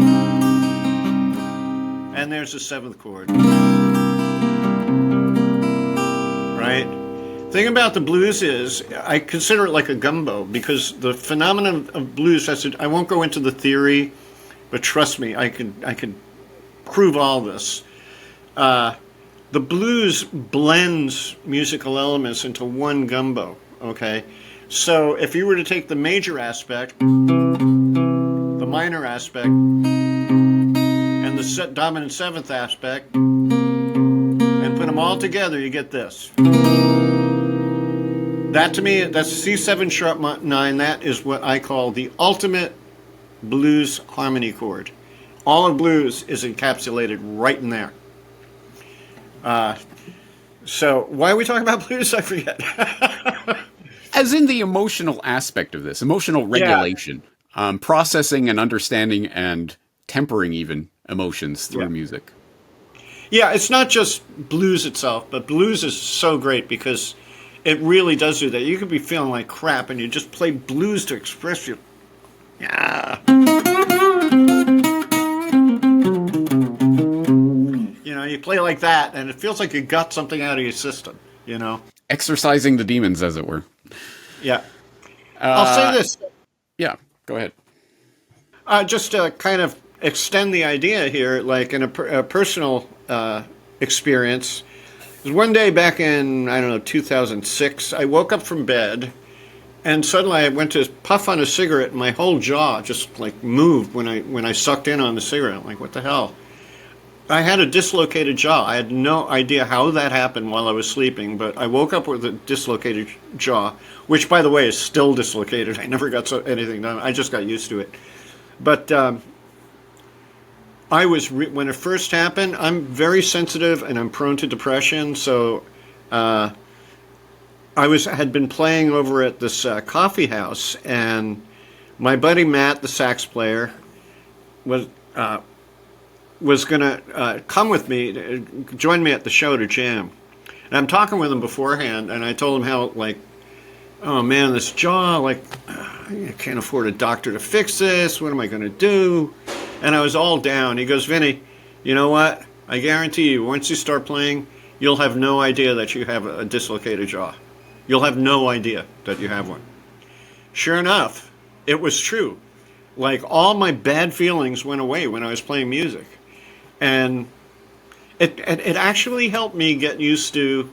there's a 7th chord. Right? Thing about the blues is, I consider it like a gumbo, because the phenomenon of blues I won't go into the theory, but trust me, I could prove all this. The blues blends musical elements into one gumbo, okay? So if you were to take the major aspect, the minor aspect, and the dominant 7th aspect, and put them all together, you get this. That, to me, that's C7 sharp 9. That is what I call the ultimate blues harmony chord. All of blues is encapsulated right in there. So why are we talking about blues? I forget. As in the emotional aspect of this, emotional regulation, processing and understanding and tempering even emotions through music. Yeah, it's not just blues itself, but blues is so great because it really does do that. You could be feeling like crap and you just play blues to express your... Yeah. you play like that, and it feels like you got something out of your system, Exercising the demons, as it were. Yeah. I'll say this. Yeah, go ahead. Just to kind of extend the idea here, like in a personal experience. One day back in, 2006, I woke up from bed, and suddenly I went to puff on a cigarette, and my whole jaw just like moved when I sucked in on the cigarette. I'm like, what the hell? I had a dislocated jaw. I had no idea how that happened while I was sleeping, but I woke up with a dislocated jaw, which, by the way, is still dislocated. I never got anything done. I just got used to it. But when it first happened, I'm very sensitive and I'm prone to depression. So I had been playing over at this coffee house, and my buddy Matt, the sax player, was going to come with me, join me at the show to jam. And I'm talking with him beforehand, and I told him how, like, oh man, this jaw, like, I can't afford a doctor to fix this. What am I going to do? And I was all down. He goes, Vinny, you know what? I guarantee you, once you start playing, you'll have no idea that you have a dislocated jaw. You'll have no idea that you have one. Sure enough, it was true. Like, all my bad feelings went away when I was playing music. And it actually helped me get used to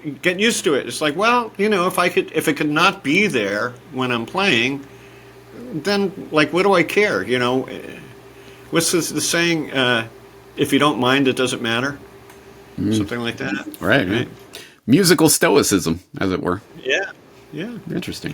it. It's like, well, if it could not be there when I'm playing, then, like, what do I care? What's the saying? If you don't mind, it doesn't matter. Something like that. Right. Musical stoicism, as it were. Yeah. Interesting.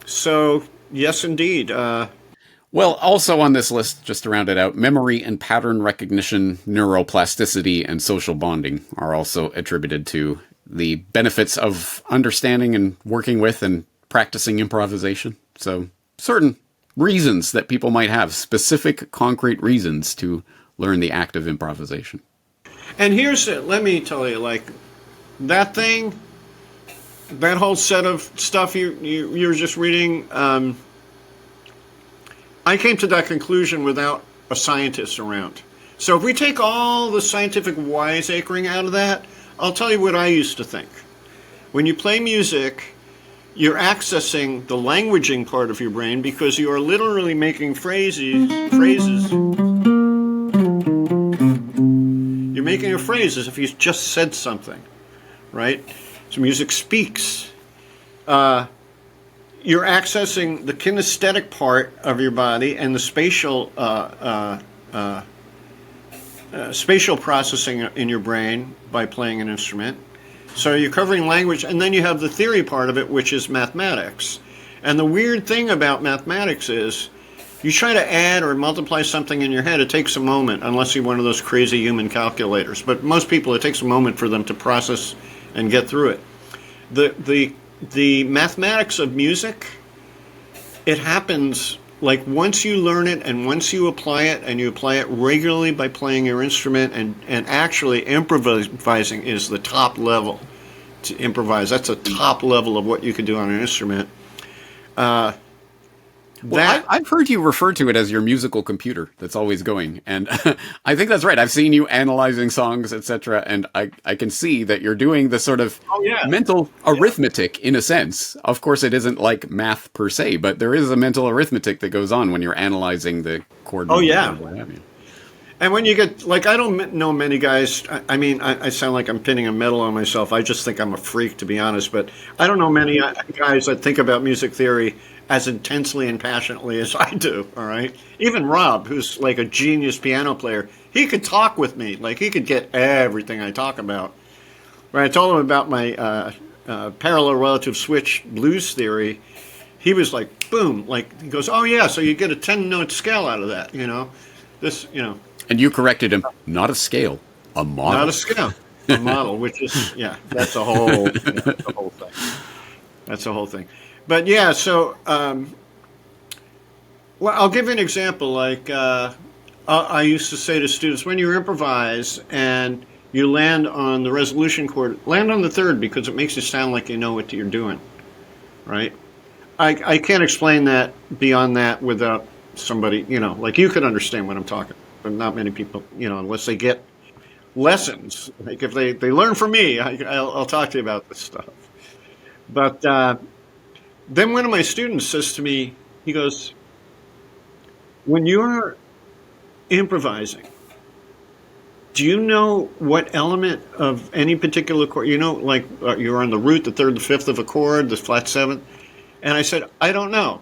So, yes, indeed. Well, also on this list, just to round it out, memory and pattern recognition, neuroplasticity, and social bonding are also attributed to the benefits of understanding and working with and practicing improvisation. So certain reasons that people might have, specific concrete reasons to learn the act of improvisation. And let me tell you, like, that whole set of stuff you were just reading, I came to that conclusion without a scientist around. So if we take all the scientific wiseacring out of that, I'll tell you what I used to think. When you play music, you're accessing the languaging part of your brain because you are literally making phrases. You're making a phrase as if you just said something, right? So music speaks. You're accessing the kinesthetic part of your body and the spatial processing in your brain by playing an instrument. So you're covering language, and then you have the theory part of it, which is mathematics. And the weird thing about mathematics is you try to add or multiply something in your head, it takes a moment, unless you're one of those crazy human calculators. But most people, it takes a moment for them to process and get through it. The mathematics of music, it happens like once you learn it and once you apply it, and you apply it regularly by playing your instrument, and actually improvising is the top level to improvise. That's a top level of what you can do on an instrument. I've heard you refer to it as your musical computer that's always going, and I think that's right. I've seen you analyzing songs, etc., and I can see that you're doing the sort of mental arithmetic in a sense. Of course, it isn't like math per se, but there is a mental arithmetic that goes on when you're analyzing the chord. Oh, yeah. What have you. And when you get, like, I don't know many guys, I mean, I sound like I'm pinning a medal on myself. I just think I'm a freak, to be honest, but I don't know many guys that think about music theory as intensely and passionately as I do, all right? Even Rob, who's like a genius piano player, he could talk with me. Like, he could get everything I talk about. When I told him about my parallel relative switch blues theory, he was like, boom, like, he goes, oh, yeah, so you get a 10-note scale out of that, This. And you corrected him, not a scale, a model. Not a scale, a model, which is, that's a whole, that's a whole thing. That's a whole thing. But yeah, so, well, I'll give you an example. Like, I used to say to students, when you improvise and you land on the resolution chord, land on the third because it makes you sound like you know what you're doing, right? I can't explain that beyond that without somebody, like you could understand what I'm talking. but not many people, unless they get lessons. Like if they learn from me, I'll talk to you about this stuff. But then one of my students says to me, he goes, when you're improvising, do you know what element of any particular chord, like you're on the root, the third, the fifth of a chord, the flat seventh? And I said, I don't know.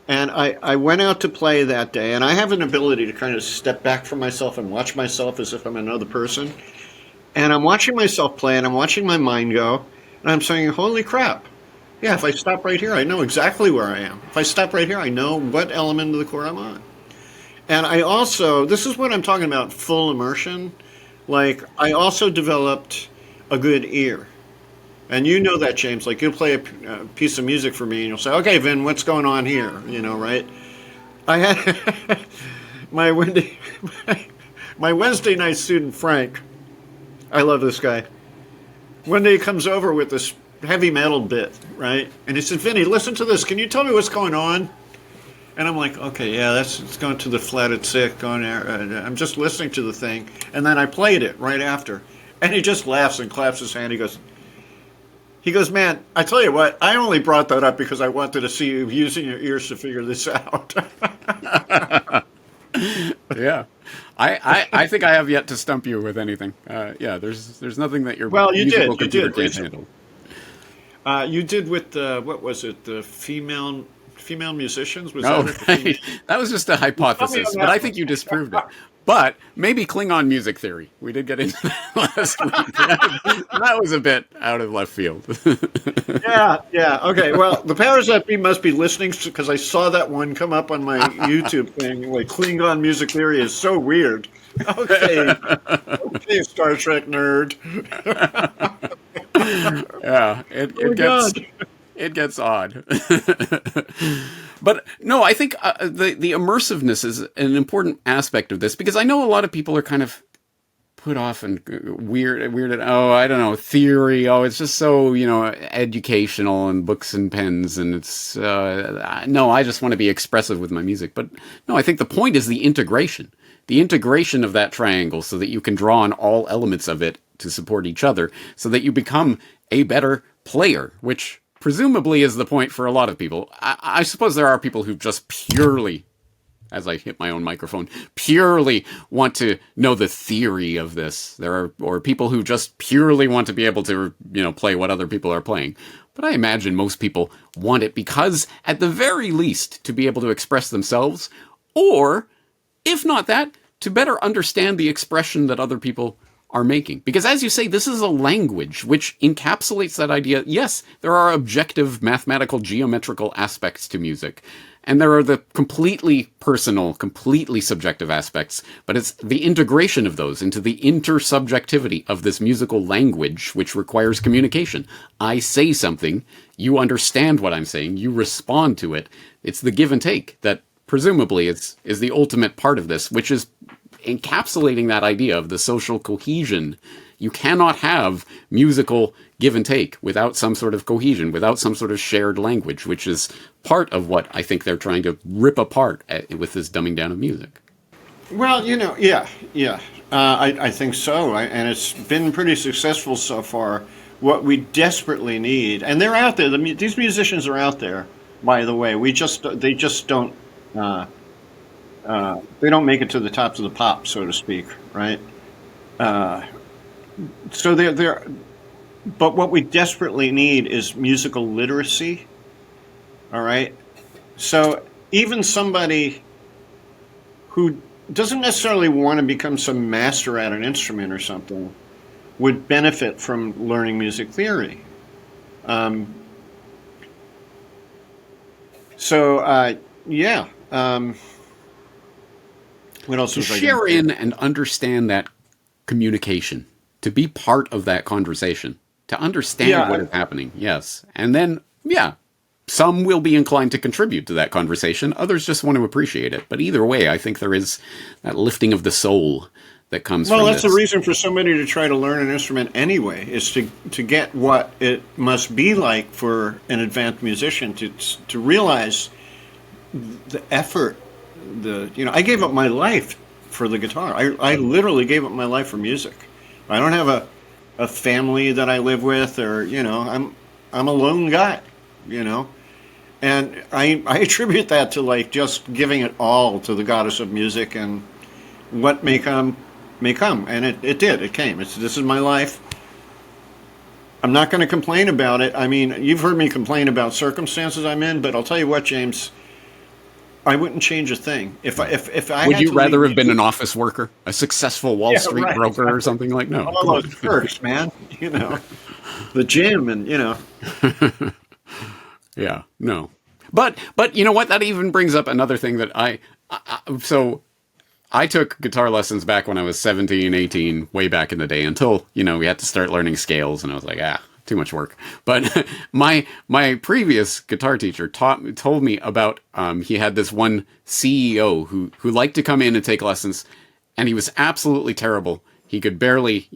And I went out to play that day, and I have an ability to kind of step back from myself and watch myself as if I'm another person. And I'm watching myself play, and I'm watching my mind go, and I'm saying, holy crap. Yeah, if I stop right here, I know exactly where I am. If I stop right here, I know what element of the chord I'm on. And I also, this is what I'm talking about, full immersion. Like, I also developed a good ear. And you know that, James. Like, you'll play a piece of music for me, and you'll say, okay, Vin, what's going on here? Right? I had my Wednesday night student, Frank. I love this guy. One day he comes over with this heavy metal bit, right? And he said, Vinny, listen to this. Can you tell me what's going on? And I'm like, okay, yeah, it's going to the flatted sixth, going there. I'm just listening to the thing. And then I played it right after. And he just laughs and claps his hand. He goes, man, I tell you what, I only brought that up because I wanted to see you using your ears to figure this out. Yeah. I think I have yet to stump you with anything. Yeah, there's nothing that your you computer did can't handle. You did with what was it? The female musicians? Was that it? Right. That was just a hypothesis, but I think you disproved it. But maybe Klingon music theory. We did get into that last week. That was a bit out of left field. Yeah. Okay. Well, the powers that be must be listening because I saw that one come up on my YouTube thing. Like Klingon music theory is so weird. Okay, Star Trek nerd. Yeah, it gets odd. But no, I think the immersiveness is an important aspect of this because I know a lot of people are kind of put off and weirded. Oh, I don't know, theory. Oh, it's just so, educational and books and pens. And it's, no, I just want to be expressive with my music. But no, I think the point is the integration of that triangle so that you can draw on all elements of it to support each other so that you become a better player, which presumably is the point for a lot of people. I suppose there are people who just purely, as I hit my own microphone, purely want to know the theory of this. Or people who just purely want to be able to, play what other people are playing. But I imagine most people want it because, at the very least, to be able to express themselves, or, if not that, to better understand the expression that other people are making. Because as you say, this is a language which encapsulates that idea. Yes, there are objective mathematical geometrical aspects to music. And there are the completely personal, completely subjective aspects, but it's the integration of those into the intersubjectivity of this musical language, which requires communication. I say something, you understand what I'm saying, you respond to it. It's the give and take that presumably is the ultimate part of this, which is encapsulating that idea of the social cohesion. You cannot have musical give and take without some sort of cohesion, without some sort of shared language, which is part of what I think they're trying to rip apart with this dumbing down of music. Well, yeah. I think so. And it's been pretty successful so far. What we desperately need, and they're out there, these musicians are out there, by the way. They just don't, they don't make it to the tops of the pop, so to speak, right? So but what we desperately need is musical literacy. All right. So even somebody who doesn't necessarily want to become some master at an instrument or something would benefit from learning music theory. Yeah. What else? To share in and understand that communication, to be part of that conversation, to understand what is happening. Yes. And then, some will be inclined to contribute to that conversation. Others just want to appreciate it. But either way, I think there is that lifting of the soul that comes from this. Well, that's the reason for somebody to try to learn an instrument anyway, is to get what it must be like for an advanced musician to realize the effort. I gave up my life for the guitar. I literally gave up my life for music. I don't have a family that I live with, or I'm a lone guy, and I attribute that to like just giving it all to the goddess of music, and what may come, and it did. It came. This is my life. I'm not going to complain about it. I mean, you've heard me complain about circumstances I'm in, but I'll tell you what, James, I wouldn't change a thing. If I would had you to rather leave, have been an office worker, a successful Wall Street right, broker, exactly. or something like no? All those perks, man. The gym, and Yeah, no. But you know what? That even brings up another thing that so I took guitar lessons back when I was 17, 18, way back in the day, until, we had to start learning scales, and I was like, too much work. But my previous guitar teacher told me about, he had this one CEO who liked to come in and take lessons, and he was absolutely terrible. He could barely,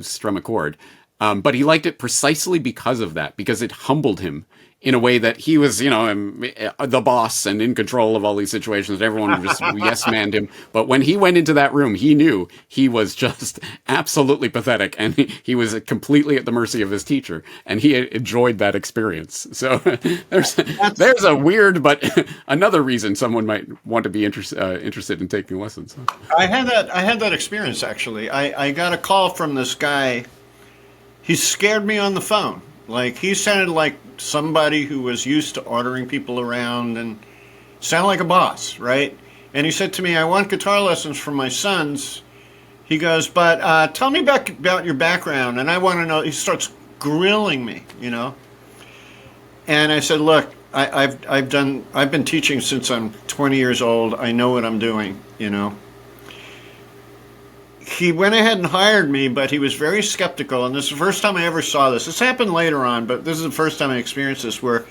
strum a chord. But he liked it precisely because of that, because it humbled him in a way that he was, the boss and in control of all these situations. Everyone just yes-manned him. But when he went into that room, he knew he was just absolutely pathetic, and he was completely at the mercy of his teacher, and he enjoyed that experience. So there's a weird, but another reason someone might want to be interested in taking lessons. I had that experience, actually. I got a call from this guy. He scared me on the phone. Like, he sounded like somebody who was used to ordering people around and sounded like a boss, right? And he said to me, I want guitar lessons for my sons. He goes, but tell me about your background, and I want to know. He starts grilling me, And I said, look, I've been teaching since I'm 20 years old. I know what I'm doing, He went ahead and hired me, but he was very skeptical, and this is the first time I ever saw this. This happened later on, but this is the first time I experienced this, where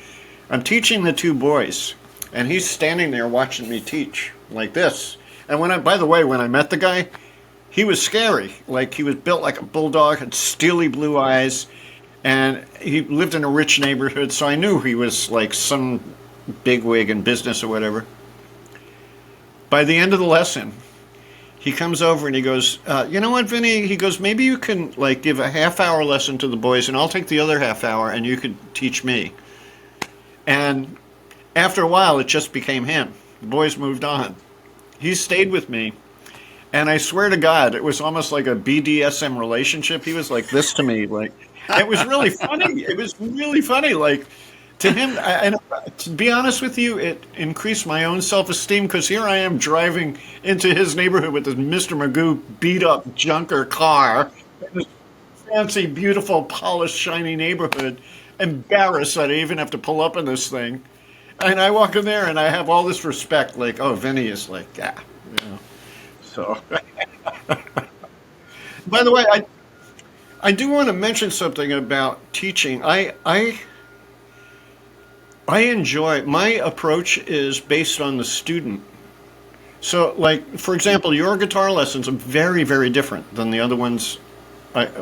I'm teaching the two boys, and he's standing there watching me teach, like this. And by the way, when I met the guy, he was scary. Like, he was built like a bulldog, had steely blue eyes, and he lived in a rich neighborhood, so I knew he was like some bigwig in business or whatever. By the end of the lesson, he comes over and he goes, you know what, Vinny? He goes, maybe you can like give a half-hour lesson to the boys, and I'll take the other half hour, and you could teach me. And after a while, it just became him. The boys moved on. He stayed with me, and I swear to God, it was almost like a BDSM relationship. He was like this to me, like it was really funny. It was really funny, like. To him, and to be honest with you, it increased my own self-esteem, because here I am driving into his neighborhood with this Mr. Magoo beat-up junker car, in this fancy, beautiful, polished, shiny neighborhood, embarrassed that I even have to pull up in this thing. And I walk in there, and I have all this respect, like, oh, Vinny is like, So, by the way, I do want to mention something about teaching. I enjoy, my approach is based on the student. So, like, for example, your guitar lessons are very, very different than the other ones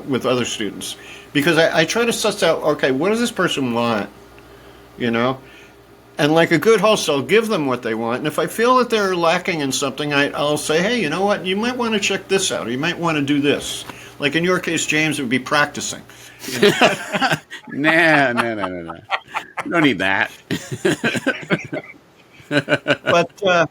with other students. Because I try to suss out, okay, what does this person want? And like a good host, I'll give them what they want. And if I feel that they're lacking in something, I'll say, hey, you know what? You might want to check this out, or you might want to do this. Like in your case, James, it would be practicing. No. You don't need that. But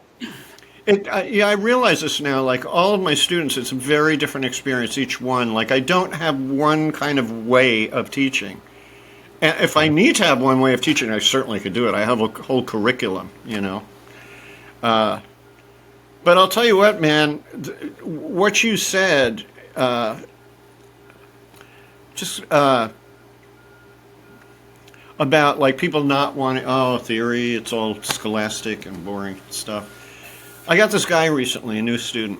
I realize this now. Like all of my students, it's a very different experience, each one. Like I don't have one kind of way of teaching. And if I need to have one way of teaching, I certainly could do it. I have a whole curriculum, But I'll tell you what, man, what you said, about like people not wanting, theory, it's all scholastic and boring stuff. I got this guy recently, a new student.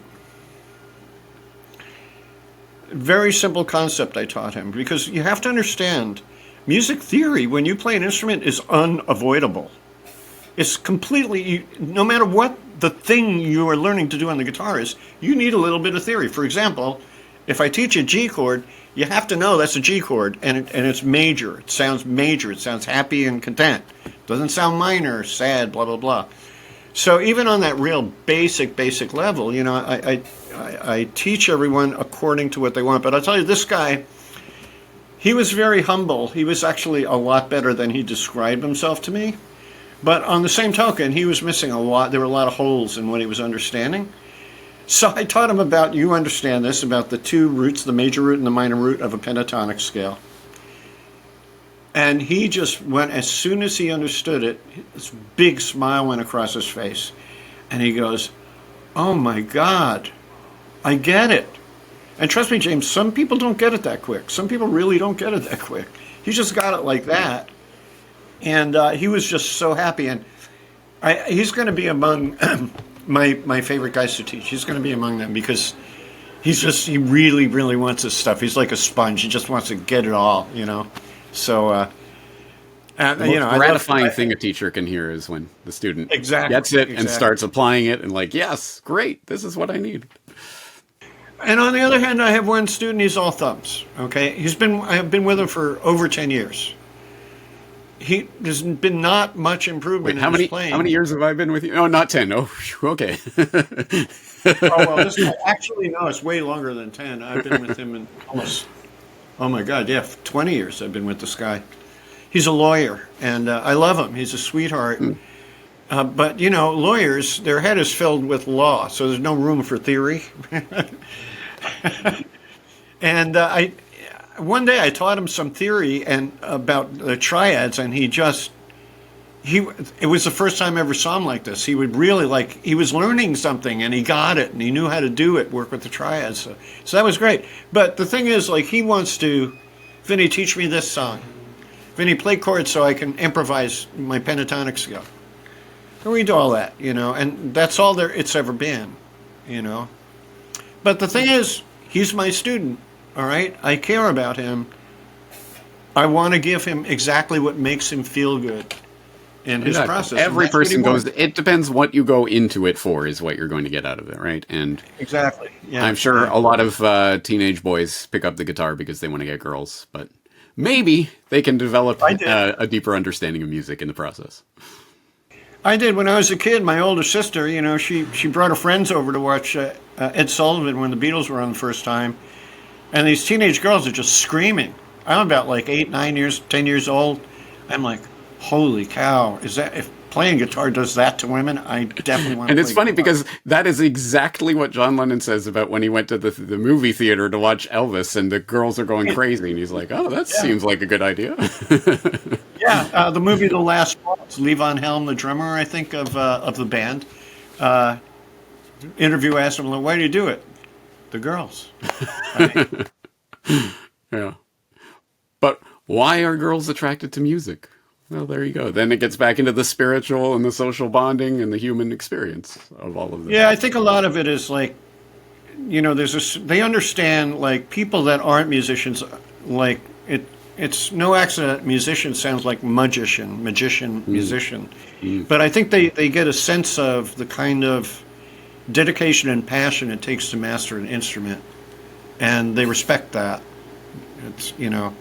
Very simple concept I taught him, because you have to understand, music theory, when you play an instrument, is unavoidable. It's completely, no matter what the thing you are learning to do on the guitar is, you need a little bit of theory. For example, if I teach a G chord, you have to know that's a G chord, and it's major. It sounds major. It sounds happy and content. It doesn't sound minor, sad, blah, blah, blah. So even on that real basic level, you know, I teach everyone according to what they want. But I'll tell you, this guy, he was very humble. He was actually a lot better than he described himself to me. But on the same token, he was missing a lot. There were a lot of holes in what he was understanding. So I taught him about, you understand this, about the two roots, the major root and the minor root of a pentatonic scale. And he just went, as soon as he understood it, this big smile went across his face. And he goes, oh my God, I get it. And trust me, James, some people don't get it that quick. Some people really don't get it that quick. He just got it like that. And he was just so happy. And he's going to be among my favorite guys to teach. He's going to be among them because he really, really wants this stuff. He's like a sponge. He just wants to get it all, you know. So, the most gratifying thing a teacher can hear is when the student gets it and starts applying it and like, yes, great, this is what I need. And on the other hand, I have one student, he's all thumbs, okay? I have been with him for over 10 years. There's been not much improvement in his playing. How many years have I been with you? Oh, not 10. Oh, okay. This guy, actually, no, it's way longer than 10. I've been with him in almost... Oh my God, yeah, 20 years I've been with this guy. He's a lawyer, and I love him. He's a sweetheart. But, you know, lawyers, their head is filled with law, so there's no room for theory. And one day I taught him some theory about the triads, and it was the first time I ever saw him like this. He would really he was learning something and he got it and he knew how to do it, work with the triads. So that was great. But the thing is, he wants to, Vinnie, teach me this song. Vinnie, play chords so I can improvise my pentatonic scale. And we do all that, you know, and that's all it's ever been, you know. But the thing is, he's my student, all right? I care about him. I want to give him exactly what makes him feel good. In his process. Every person goes, it depends what you go into it for is what you're going to get out of it, right? And exactly. Yeah. I'm sure a lot of teenage boys pick up the guitar because they want to get girls, but maybe they can develop a deeper understanding of music in the process. I did. When I was a kid, my older sister, you know, she brought her friends over to watch Ed Sullivan when the Beatles were on the first time. And these teenage girls are just screaming. I'm about 8, 9 years, 10 years old. I'm like, holy cow, if playing guitar does that to women, I definitely want to. And it's funny because that is exactly what John Lennon says about when he went to the movie theater to watch Elvis and the girls are going crazy. And he's like, oh, that seems like a good idea. The movie The Last Waltz, Levon Helm, the drummer, I think, of the band, interview asked him, why do you do it? The girls. Right? Yeah. But why are girls attracted to music? Well, there you go. Then it gets back into the spiritual and the social bonding and the human experience of all of this. Yeah, I think a lot of it is you know, they understand people that aren't musicians, it's no accident musician sounds like magician, musician. But I think they get a sense of the kind of dedication and passion it takes to master an instrument, and they respect that. It's, you know,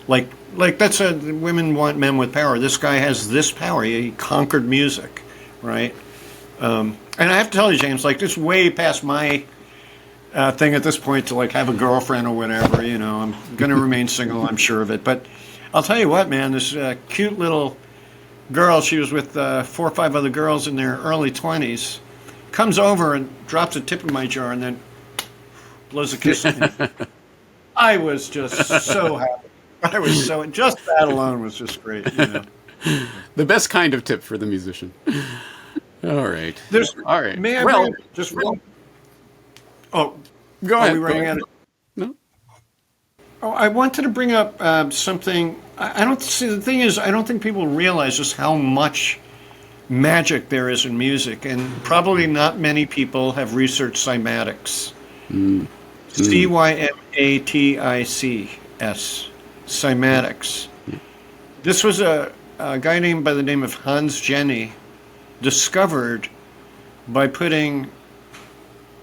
that's women want men with power. This guy has this power. He conquered music, right? And I have to tell you, James, it's way past my thing at this point to have a girlfriend or whatever. You know, I'm going to remain single. I'm sure of it. But I'll tell you what, man, this cute little girl, she was with 4 or 5 other girls in their early 20s, comes over and drops a tip in my jar and then blows a kiss at me. I was just so happy. Just that alone was just great, you know. The best kind of tip for the musician. All right. All right. May I just real... Oh, go ahead. Are we running out of... No. Oh, I wanted to bring up something. The thing is, I don't think people realize just how much magic there is in music, and probably not many people have researched cymatics. Cymatics. Cymatics. This was a guy named by the name of Hans Jenny, discovered by putting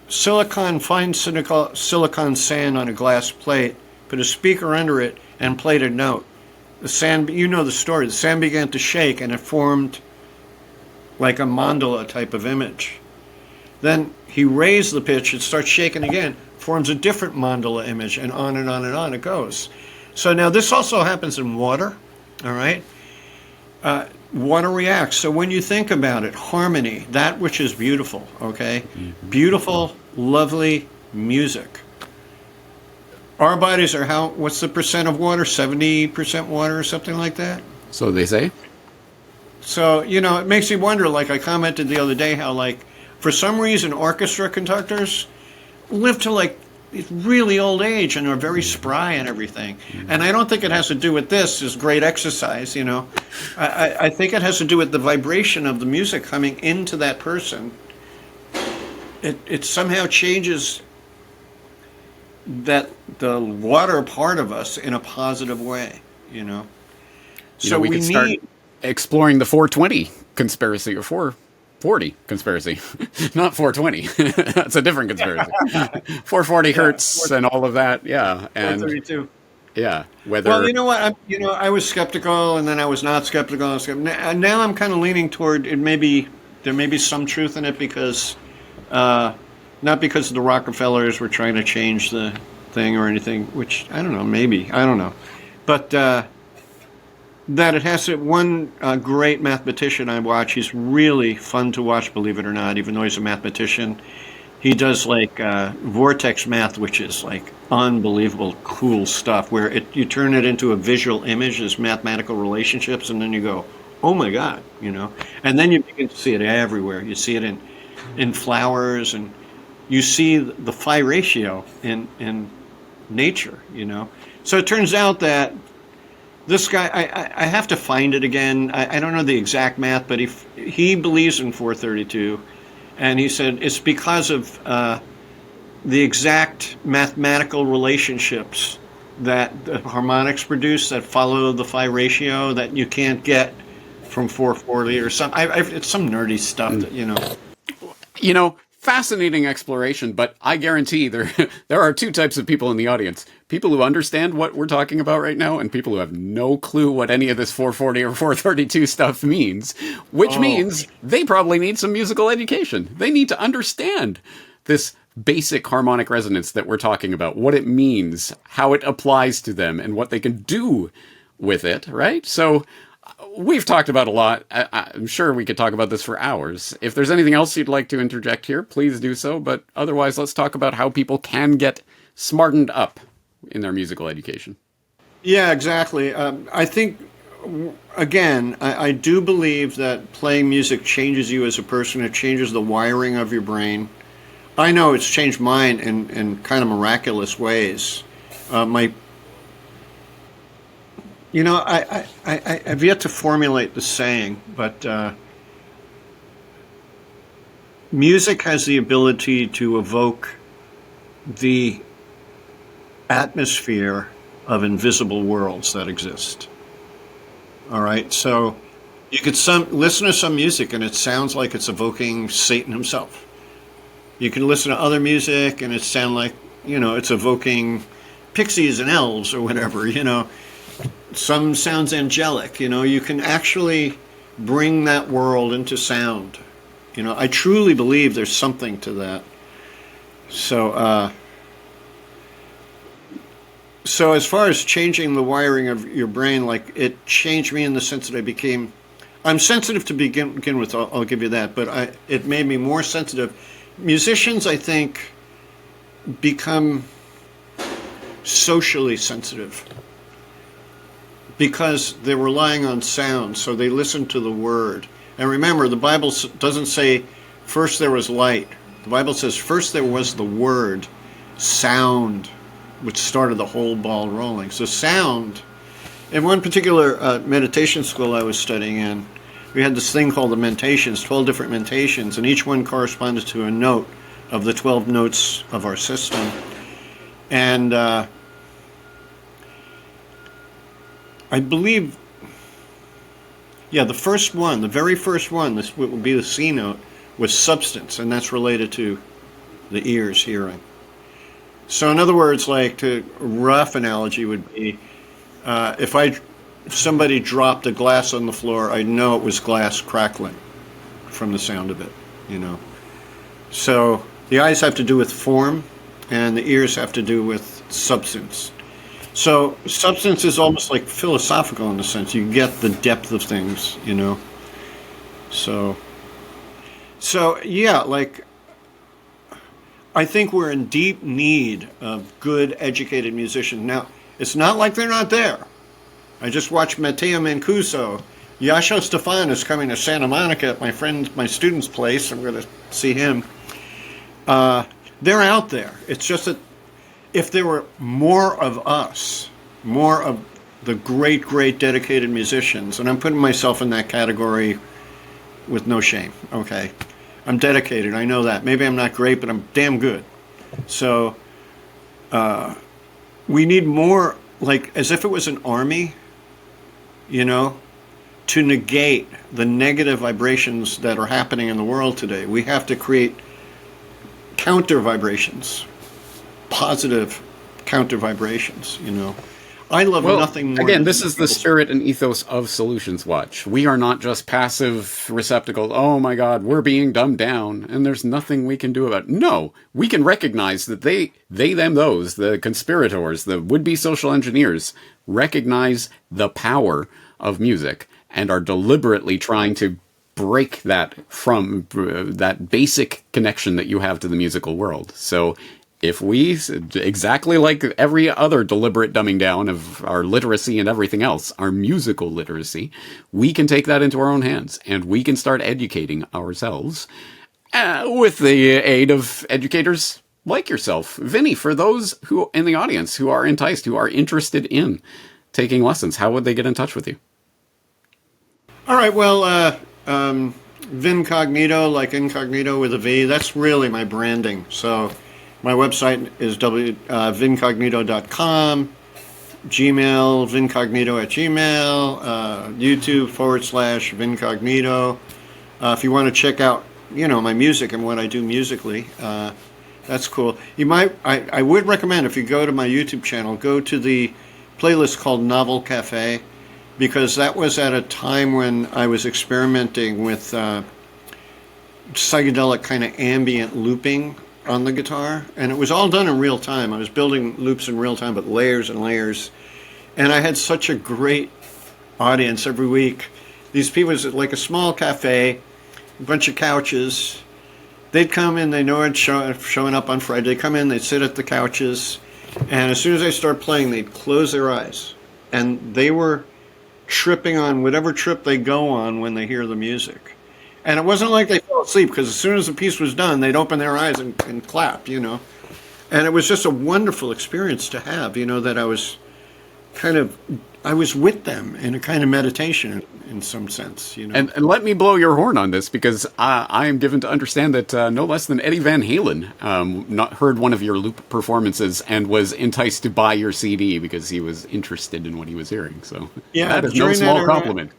fine silicon sand on a glass plate, put a speaker under it, and played a note. The sand, you know the story, the sand began to shake and it formed like a mandala type of image. Then he raised the pitch, it starts shaking again, forms a different mandala image, and on and on and on it goes. So now this also happens in water, all right? Water reacts. So when you think about it, harmony, that which is beautiful, okay? Beautiful, lovely music. Our bodies are what's the percent of water? 70% water or something like that? So they say. So, it makes you wonder, like I commented the other day, how, like, for some reason, orchestra conductors live to, like, really old age and are very spry and everything. And I don't think it has to do with this is great exercise, I think it has to do with the vibration of the music coming into that person. It somehow changes the water part of us in a positive way, So we could start exploring the 420 conspiracy or 440 conspiracy, not 420. That's a different conspiracy. 440 hertz and all of that. Yeah. And 432. Yeah. Whether. Well, you know what? I was skeptical and then I was not skeptical. Now I'm kind of leaning toward it. There may be some truth in it because, not because the Rockefellers were trying to change the thing or anything, which I don't know, maybe, I don't know. But, that it has to, one great mathematician I watch, he's really fun to watch, believe it or not, even though he's a mathematician. He does like vortex math, which is like unbelievable cool stuff, where you turn it into a visual image as mathematical relationships, and then you go, oh my God, and then you begin to see it everywhere. You see it in flowers, and you see the phi ratio in nature, So it turns out that this guy, I have to find it again. I don't know the exact math, but he believes in 432, and he said it's because of the exact mathematical relationships that the harmonics produce that follow the phi ratio that you can't get from 440 or something. It's some nerdy stuff that Fascinating exploration, but I guarantee there are two types of people in the audience. People who understand what we're talking about right now and people who have no clue what any of this 440 or 432 stuff means, which means they probably need some musical education. They need to understand this basic harmonic resonance that we're talking about, what it means, how it applies to them, and what they can do with it, right? So we've talked about a lot. I'm sure we could talk about this for hours. If there's anything else you'd like to interject here, please do so. But otherwise, let's talk about how people can get smartened up in their musical education. Yeah, exactly. I think, again, I do believe that playing music changes you as a person. It changes the wiring of your brain. I know it's changed mine in kind of miraculous ways. I've yet to formulate the saying, but music has the ability to evoke the atmosphere of invisible worlds that exist. All right, so you could listen to some music and it sounds like it's evoking Satan himself. You can listen to other music and it sounds like, it's evoking pixies and elves or whatever, Some sounds angelic, you can actually bring that world into sound. I truly believe there's something to that. So as far as changing the wiring of your brain, like it changed me in the sense that I'm sensitive to begin with, I'll give you that, but it made me more sensitive. Musicians, I think, become socially sensitive because they're relying on sound, so they listen to the word. And remember, the Bible doesn't say first there was light. The Bible says first there was the word, sound, which started the whole ball rolling. So sound, in one particular meditation school I was studying in, we had this thing called the mentations, 12 different mentations, and each one corresponded to a note of the 12 notes of our system. And I believe, the first one, the very first one, this would be the C note, was substance, and that's related to the ears hearing. So in other words, like a rough analogy would be, if somebody dropped a glass on the floor, I'd know it was glass crackling from the sound of it, So the eyes have to do with form, and the ears have to do with substance. So substance is almost like philosophical in a sense. You get the depth of things, So yeah, like, I think we're in deep need of good, educated musicians. Now, it's not like they're not there. I just watched Matteo Mancuso. Yasho Stefan is coming to Santa Monica at my student's place. I'm going to see him. They're out there. It's just that if there were more of us, more of the great, great dedicated musicians, and I'm putting myself in that category with no shame, okay? I'm dedicated, I know that. Maybe I'm not great, but I'm damn good. So we need more, like, as if it was an army, to negate the negative vibrations that are happening in the world today. We have to create counter vibrations, positive counter vibrations, I love nothing more. Again, this is the spirit and ethos of Solutions Watch. We are not just passive receptacles. Oh my God, we're being dumbed down, and there's nothing we can do about it. No, we can recognize that they, them, those, the conspirators, the would-be social engineers, recognize the power of music and are deliberately trying to break that from that basic connection that you have to the musical world. So if we, exactly like every other deliberate dumbing down of our literacy and everything else, our musical literacy, we can take that into our own hands and we can start educating ourselves with the aid of educators like yourself. Vinnie, for those who in the audience who are enticed, who are interested in taking lessons, how would they get in touch with you? All right, well, Vincognito, like incognito with a V, that's really my branding. So my website is vincognito.com, Gmail, vincognito@gmail, YouTube /Vincognito. If you want to check out, my music and what I do musically, that's cool. I would recommend, if you go to my YouTube channel, go to the playlist called Novel Cafe, because that was at a time when I was experimenting with psychedelic kind of ambient looping on the guitar, and it was all done in real time. I was building loops in real time, but layers and layers, and I had such a great audience every week. These people, it was like a small cafe, a bunch of couches. They'd come in, they know I'd showing up on Friday. They'd come in, they'd sit at the couches, and as soon as I start playing, they'd close their eyes, and they were tripping on whatever trip they go on when they hear the music. And it wasn't like they fell asleep, because as soon as the piece was done, they'd open their eyes and clap, And it was just a wonderful experience to have, that I was with them in a kind of meditation in some sense, And let me blow your horn on this, because I am given to understand that no less than Eddie Van Halen heard one of your loop performances and was enticed to buy your CD because he was interested in what he was hearing. So yeah, that is no small compliment.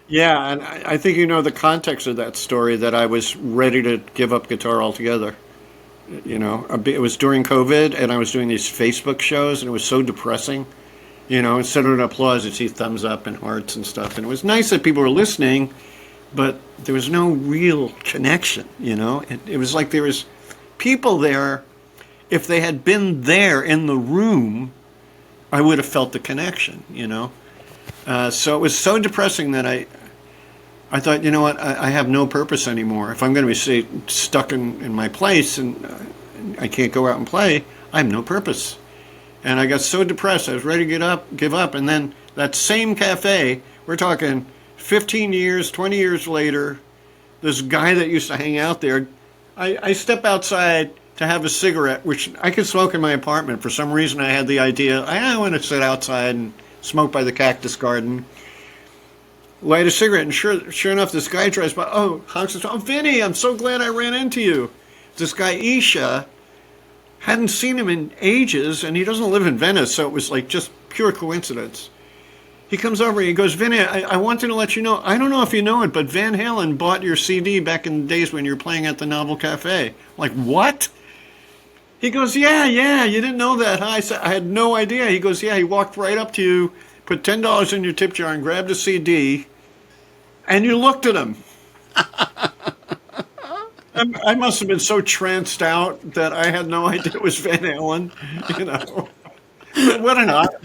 Yeah, and I think the context of that story, that I was ready to give up guitar altogether. It was during COVID, and I was doing these Facebook shows, and it was so depressing. Instead of an applause, you'd see thumbs up and hearts and stuff. And it was nice that people were listening, but there was no real connection, It was like there was people there. If they had been there in the room, I would have felt the connection, So it was so depressing that I thought, what, I have no purpose anymore. If I'm going to be stuck in my place and I can't go out and play, I have no purpose. And I got so depressed, I was ready to give up. And then that same cafe, we're talking 15 years, 20 years later, this guy that used to hang out there, I step outside to have a cigarette, which I could smoke in my apartment. For some reason, I had the idea, I want to sit outside and smoke by the cactus garden, light a cigarette, and sure enough, this guy drives by. Honks and says, "Oh, Vinnie, I'm so glad I ran into you." This guy Isha, hadn't seen him in ages, and he doesn't live in Venice, so it was like just pure coincidence. He comes over and he goes, "Vinnie, I wanted to let you know, I don't know if you know it, but Van Halen bought your CD back in the days when you were playing at the Novel Cafe." I'm like, "What?" He goes, yeah, you didn't know that, huh? I said, "I had no idea." He goes, "Yeah, he walked right up to you, put $10 in your tip jar and grabbed a CD, and you looked at him." I must have been so tranced out that I had no idea it was Van Halen, you know. What an honor.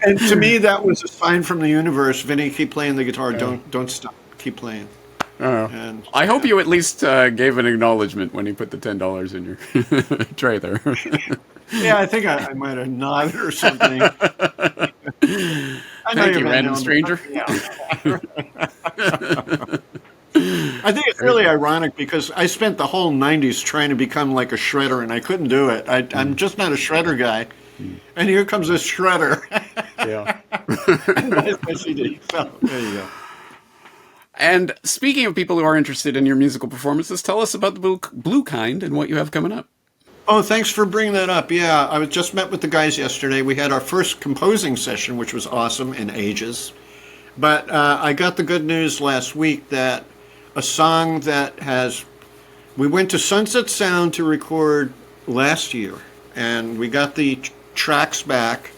And to me, that was a sign from the universe. Vinny, keep playing the guitar. Don't stop. Keep playing. And I hope you at least gave an acknowledgement when he put the $10 in your tray there. yeah, I think I might have nodded or something. I know Thank you're you, Van random Halen, stranger. I think it's really ironic because I spent the whole 90s trying to become like a shredder, and I couldn't do it. I'm just not a shredder guy. And here comes this shredder. Yeah. My CD. So, there you go. And speaking of people who are interested in your musical performances, tell us about the Blue Kind and what you have coming up. Oh, thanks for bringing that up. Yeah, I just met with the guys yesterday. We had our first composing session, which was awesome in ages. But I got the good news last week that a song we went to Sunset Sound to record last year, and we got the tracks back.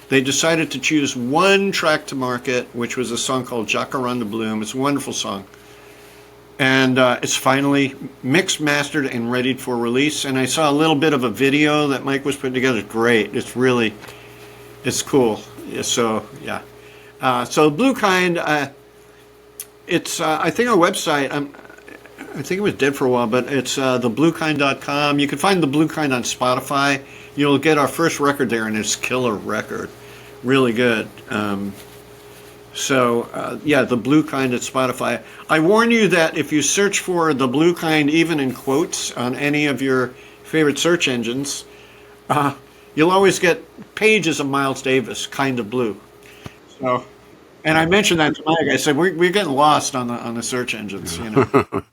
They decided to choose one track to market, which was a song called Jacaranda Bloom. It's a wonderful song. And it's finally mixed, mastered, and ready for release. And I saw a little bit of a video that Mike was putting together. It's great. It's cool. So, yeah. So Blue Kind, it's, I think our website, I think it was dead for a while, but it's thebluekind.com. You can find The Blue Kind on Spotify. You'll get our first record there, and it's a killer record. Really good. Yeah, The Blue Kind at Spotify. I warn you that if you search for The Blue Kind, even in quotes, on any of your favorite search engines, you'll always get pages of Miles Davis, Kind of Blue. So, and I mentioned that to Mike. I said, we're getting lost on the search engines, you know.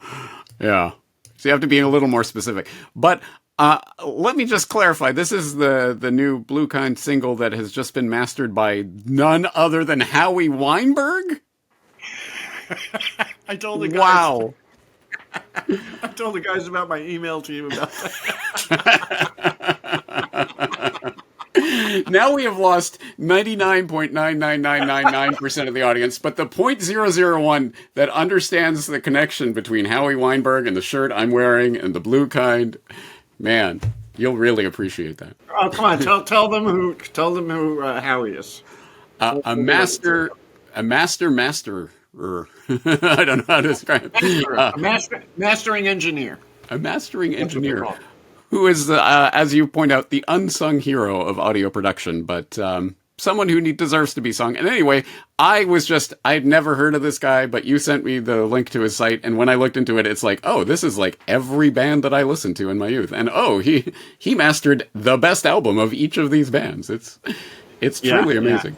Yeah. So you have to be a little more specific. But let me just clarify. This is the new Blue Kind single that has just been mastered by none other than Howie Weinberg? I told the guys. Wow. I told the guys about my email to you about that. Now we have lost 99.99999% of the audience, but the 0.001 that understands the connection between Howie Weinberg and the shirt I'm wearing and the Blue Kind, man, you'll really appreciate that. Oh, come on, tell them who Howie is. A master. I don't know how to describe it. Mastering engineer. A mastering engineer. Who is, as you point out, the unsung hero of audio production, but someone who deserves to be sung. And anyway, I'd never heard of this guy, but you sent me the link to his site, and when I looked into it, it's like, oh, this is like every band that I listened to in my youth. And oh, he mastered the best album of each of these bands. It's truly amazing.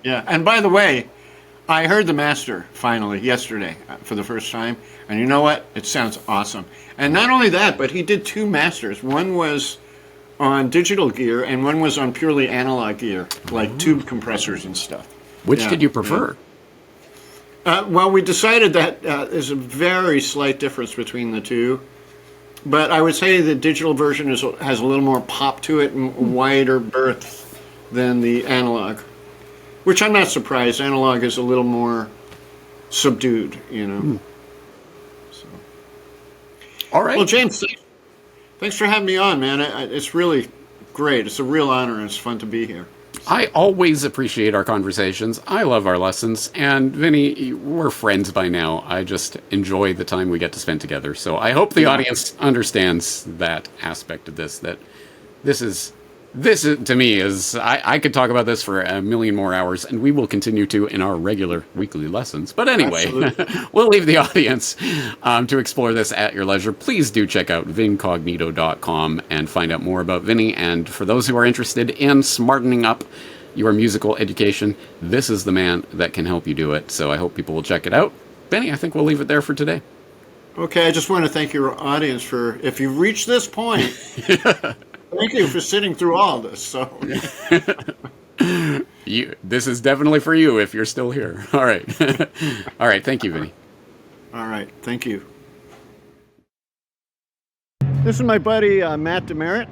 Yeah, and by the way, I heard the master finally yesterday for the first time, and you know what? It sounds awesome. And not only that, but he did two masters. One was on digital gear, and one was on purely analog gear, like tube compressors and stuff. Which did you prefer? Well, we decided that there's a very slight difference between the two. But I would say the digital version has a little more pop to it and wider berth than the analog. Which I'm not surprised. Analog is a little more subdued, you know. So. All right. Well, James, thanks for having me on, man. It's really great. It's a real honor, and it's fun to be here. I always appreciate our conversations. I love our lessons. And Vinny, we're friends by now. I just enjoy the time we get to spend together. So I hope the audience understands that aspect of this, that this is to me is, I could talk about this for a million more hours, and we will continue to in our regular weekly lessons. But anyway, we'll leave the audience to explore this at your leisure. Please do check out vincognito.com and find out more about Vinny. And for those who are interested in smartening up your musical education, this is the man that can help you do it. So I hope people will check it out. Vinny, I think we'll leave it there for today. Okay, I just want to thank your audience for, if you've reached this point... Thank you for sitting through all this. So, this is definitely for you if you're still here. All right. All right. Thank you, Vinny. All right. Thank you. This is my buddy Matt Demerit,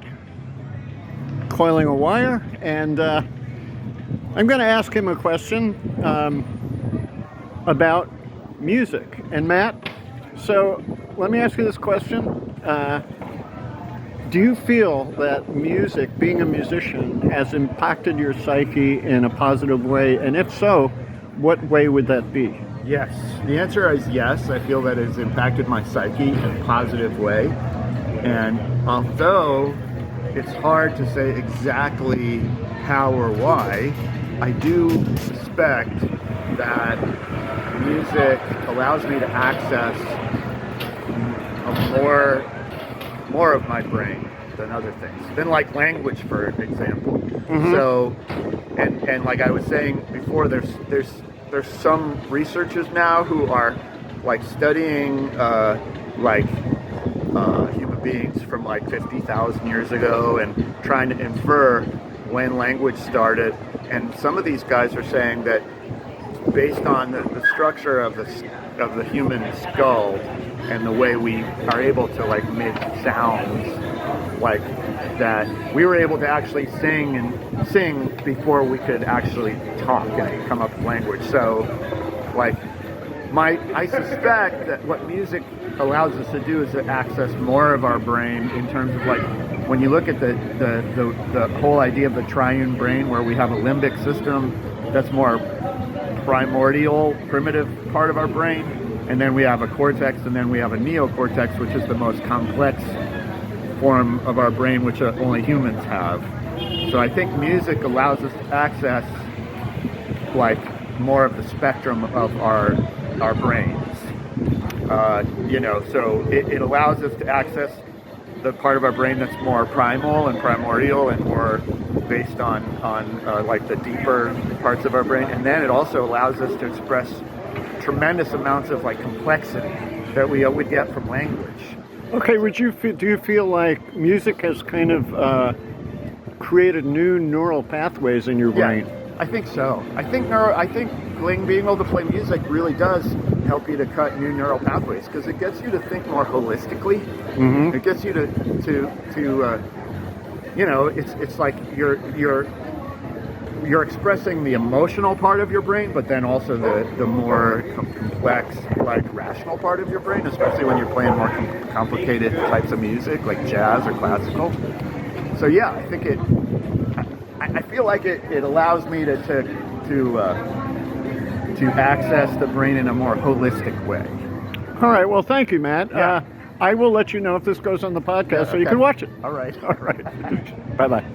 coiling a wire, and I'm going to ask him a question about music. And Matt, so let me ask you this question. Do you feel that music, being a musician, has impacted your psyche in a positive way? And if so, what way would that be? Yes. The answer is yes. I feel that it has impacted my psyche in a positive way. And although it's hard to say exactly how or why, I do suspect that music allows me to access more of my brain than other things, than like language, for example. Mm-hmm. So, and like I was saying before, there's some researchers now who are like studying human beings from like 50,000 years ago and trying to infer when language started. And some of these guys are saying that based on the structure of the human skull and the way we are able to like make sounds, like that we were able to actually sing before we could actually talk and come up with language. So like I suspect that what music allows us to do is to access more of our brain in terms of like when you look at the whole idea of the triune brain, where we have a limbic system that's more primordial, primitive part of our brain, and then we have a cortex, and then we have a neocortex, which is the most complex form of our brain, which only humans have. So I think music allows us to access like more of the spectrum of our brains. So it allows us to access the part of our brain that's more primal and primordial and more based on like the deeper parts of our brain. And then it also allows us to express tremendous amounts of like complexity that we would get from language. Okay, do you feel like music has kind of created new neural pathways in your brain? Yeah, I think so. I think being able to play music really does help you to cut new neural pathways, because it gets you to think more holistically. Mm-hmm. It gets you to it's like you're expressing the emotional part of your brain, but then also the more complex, like rational part of your brain, especially when you're playing more complicated types of music like jazz or classical. So yeah, I think I feel like it allows me to access the brain in a more holistic way. All right. Well, thank you, Matt. Yeah. I will let you know if this goes on the podcast so you can watch it. All right. All right. Bye-bye.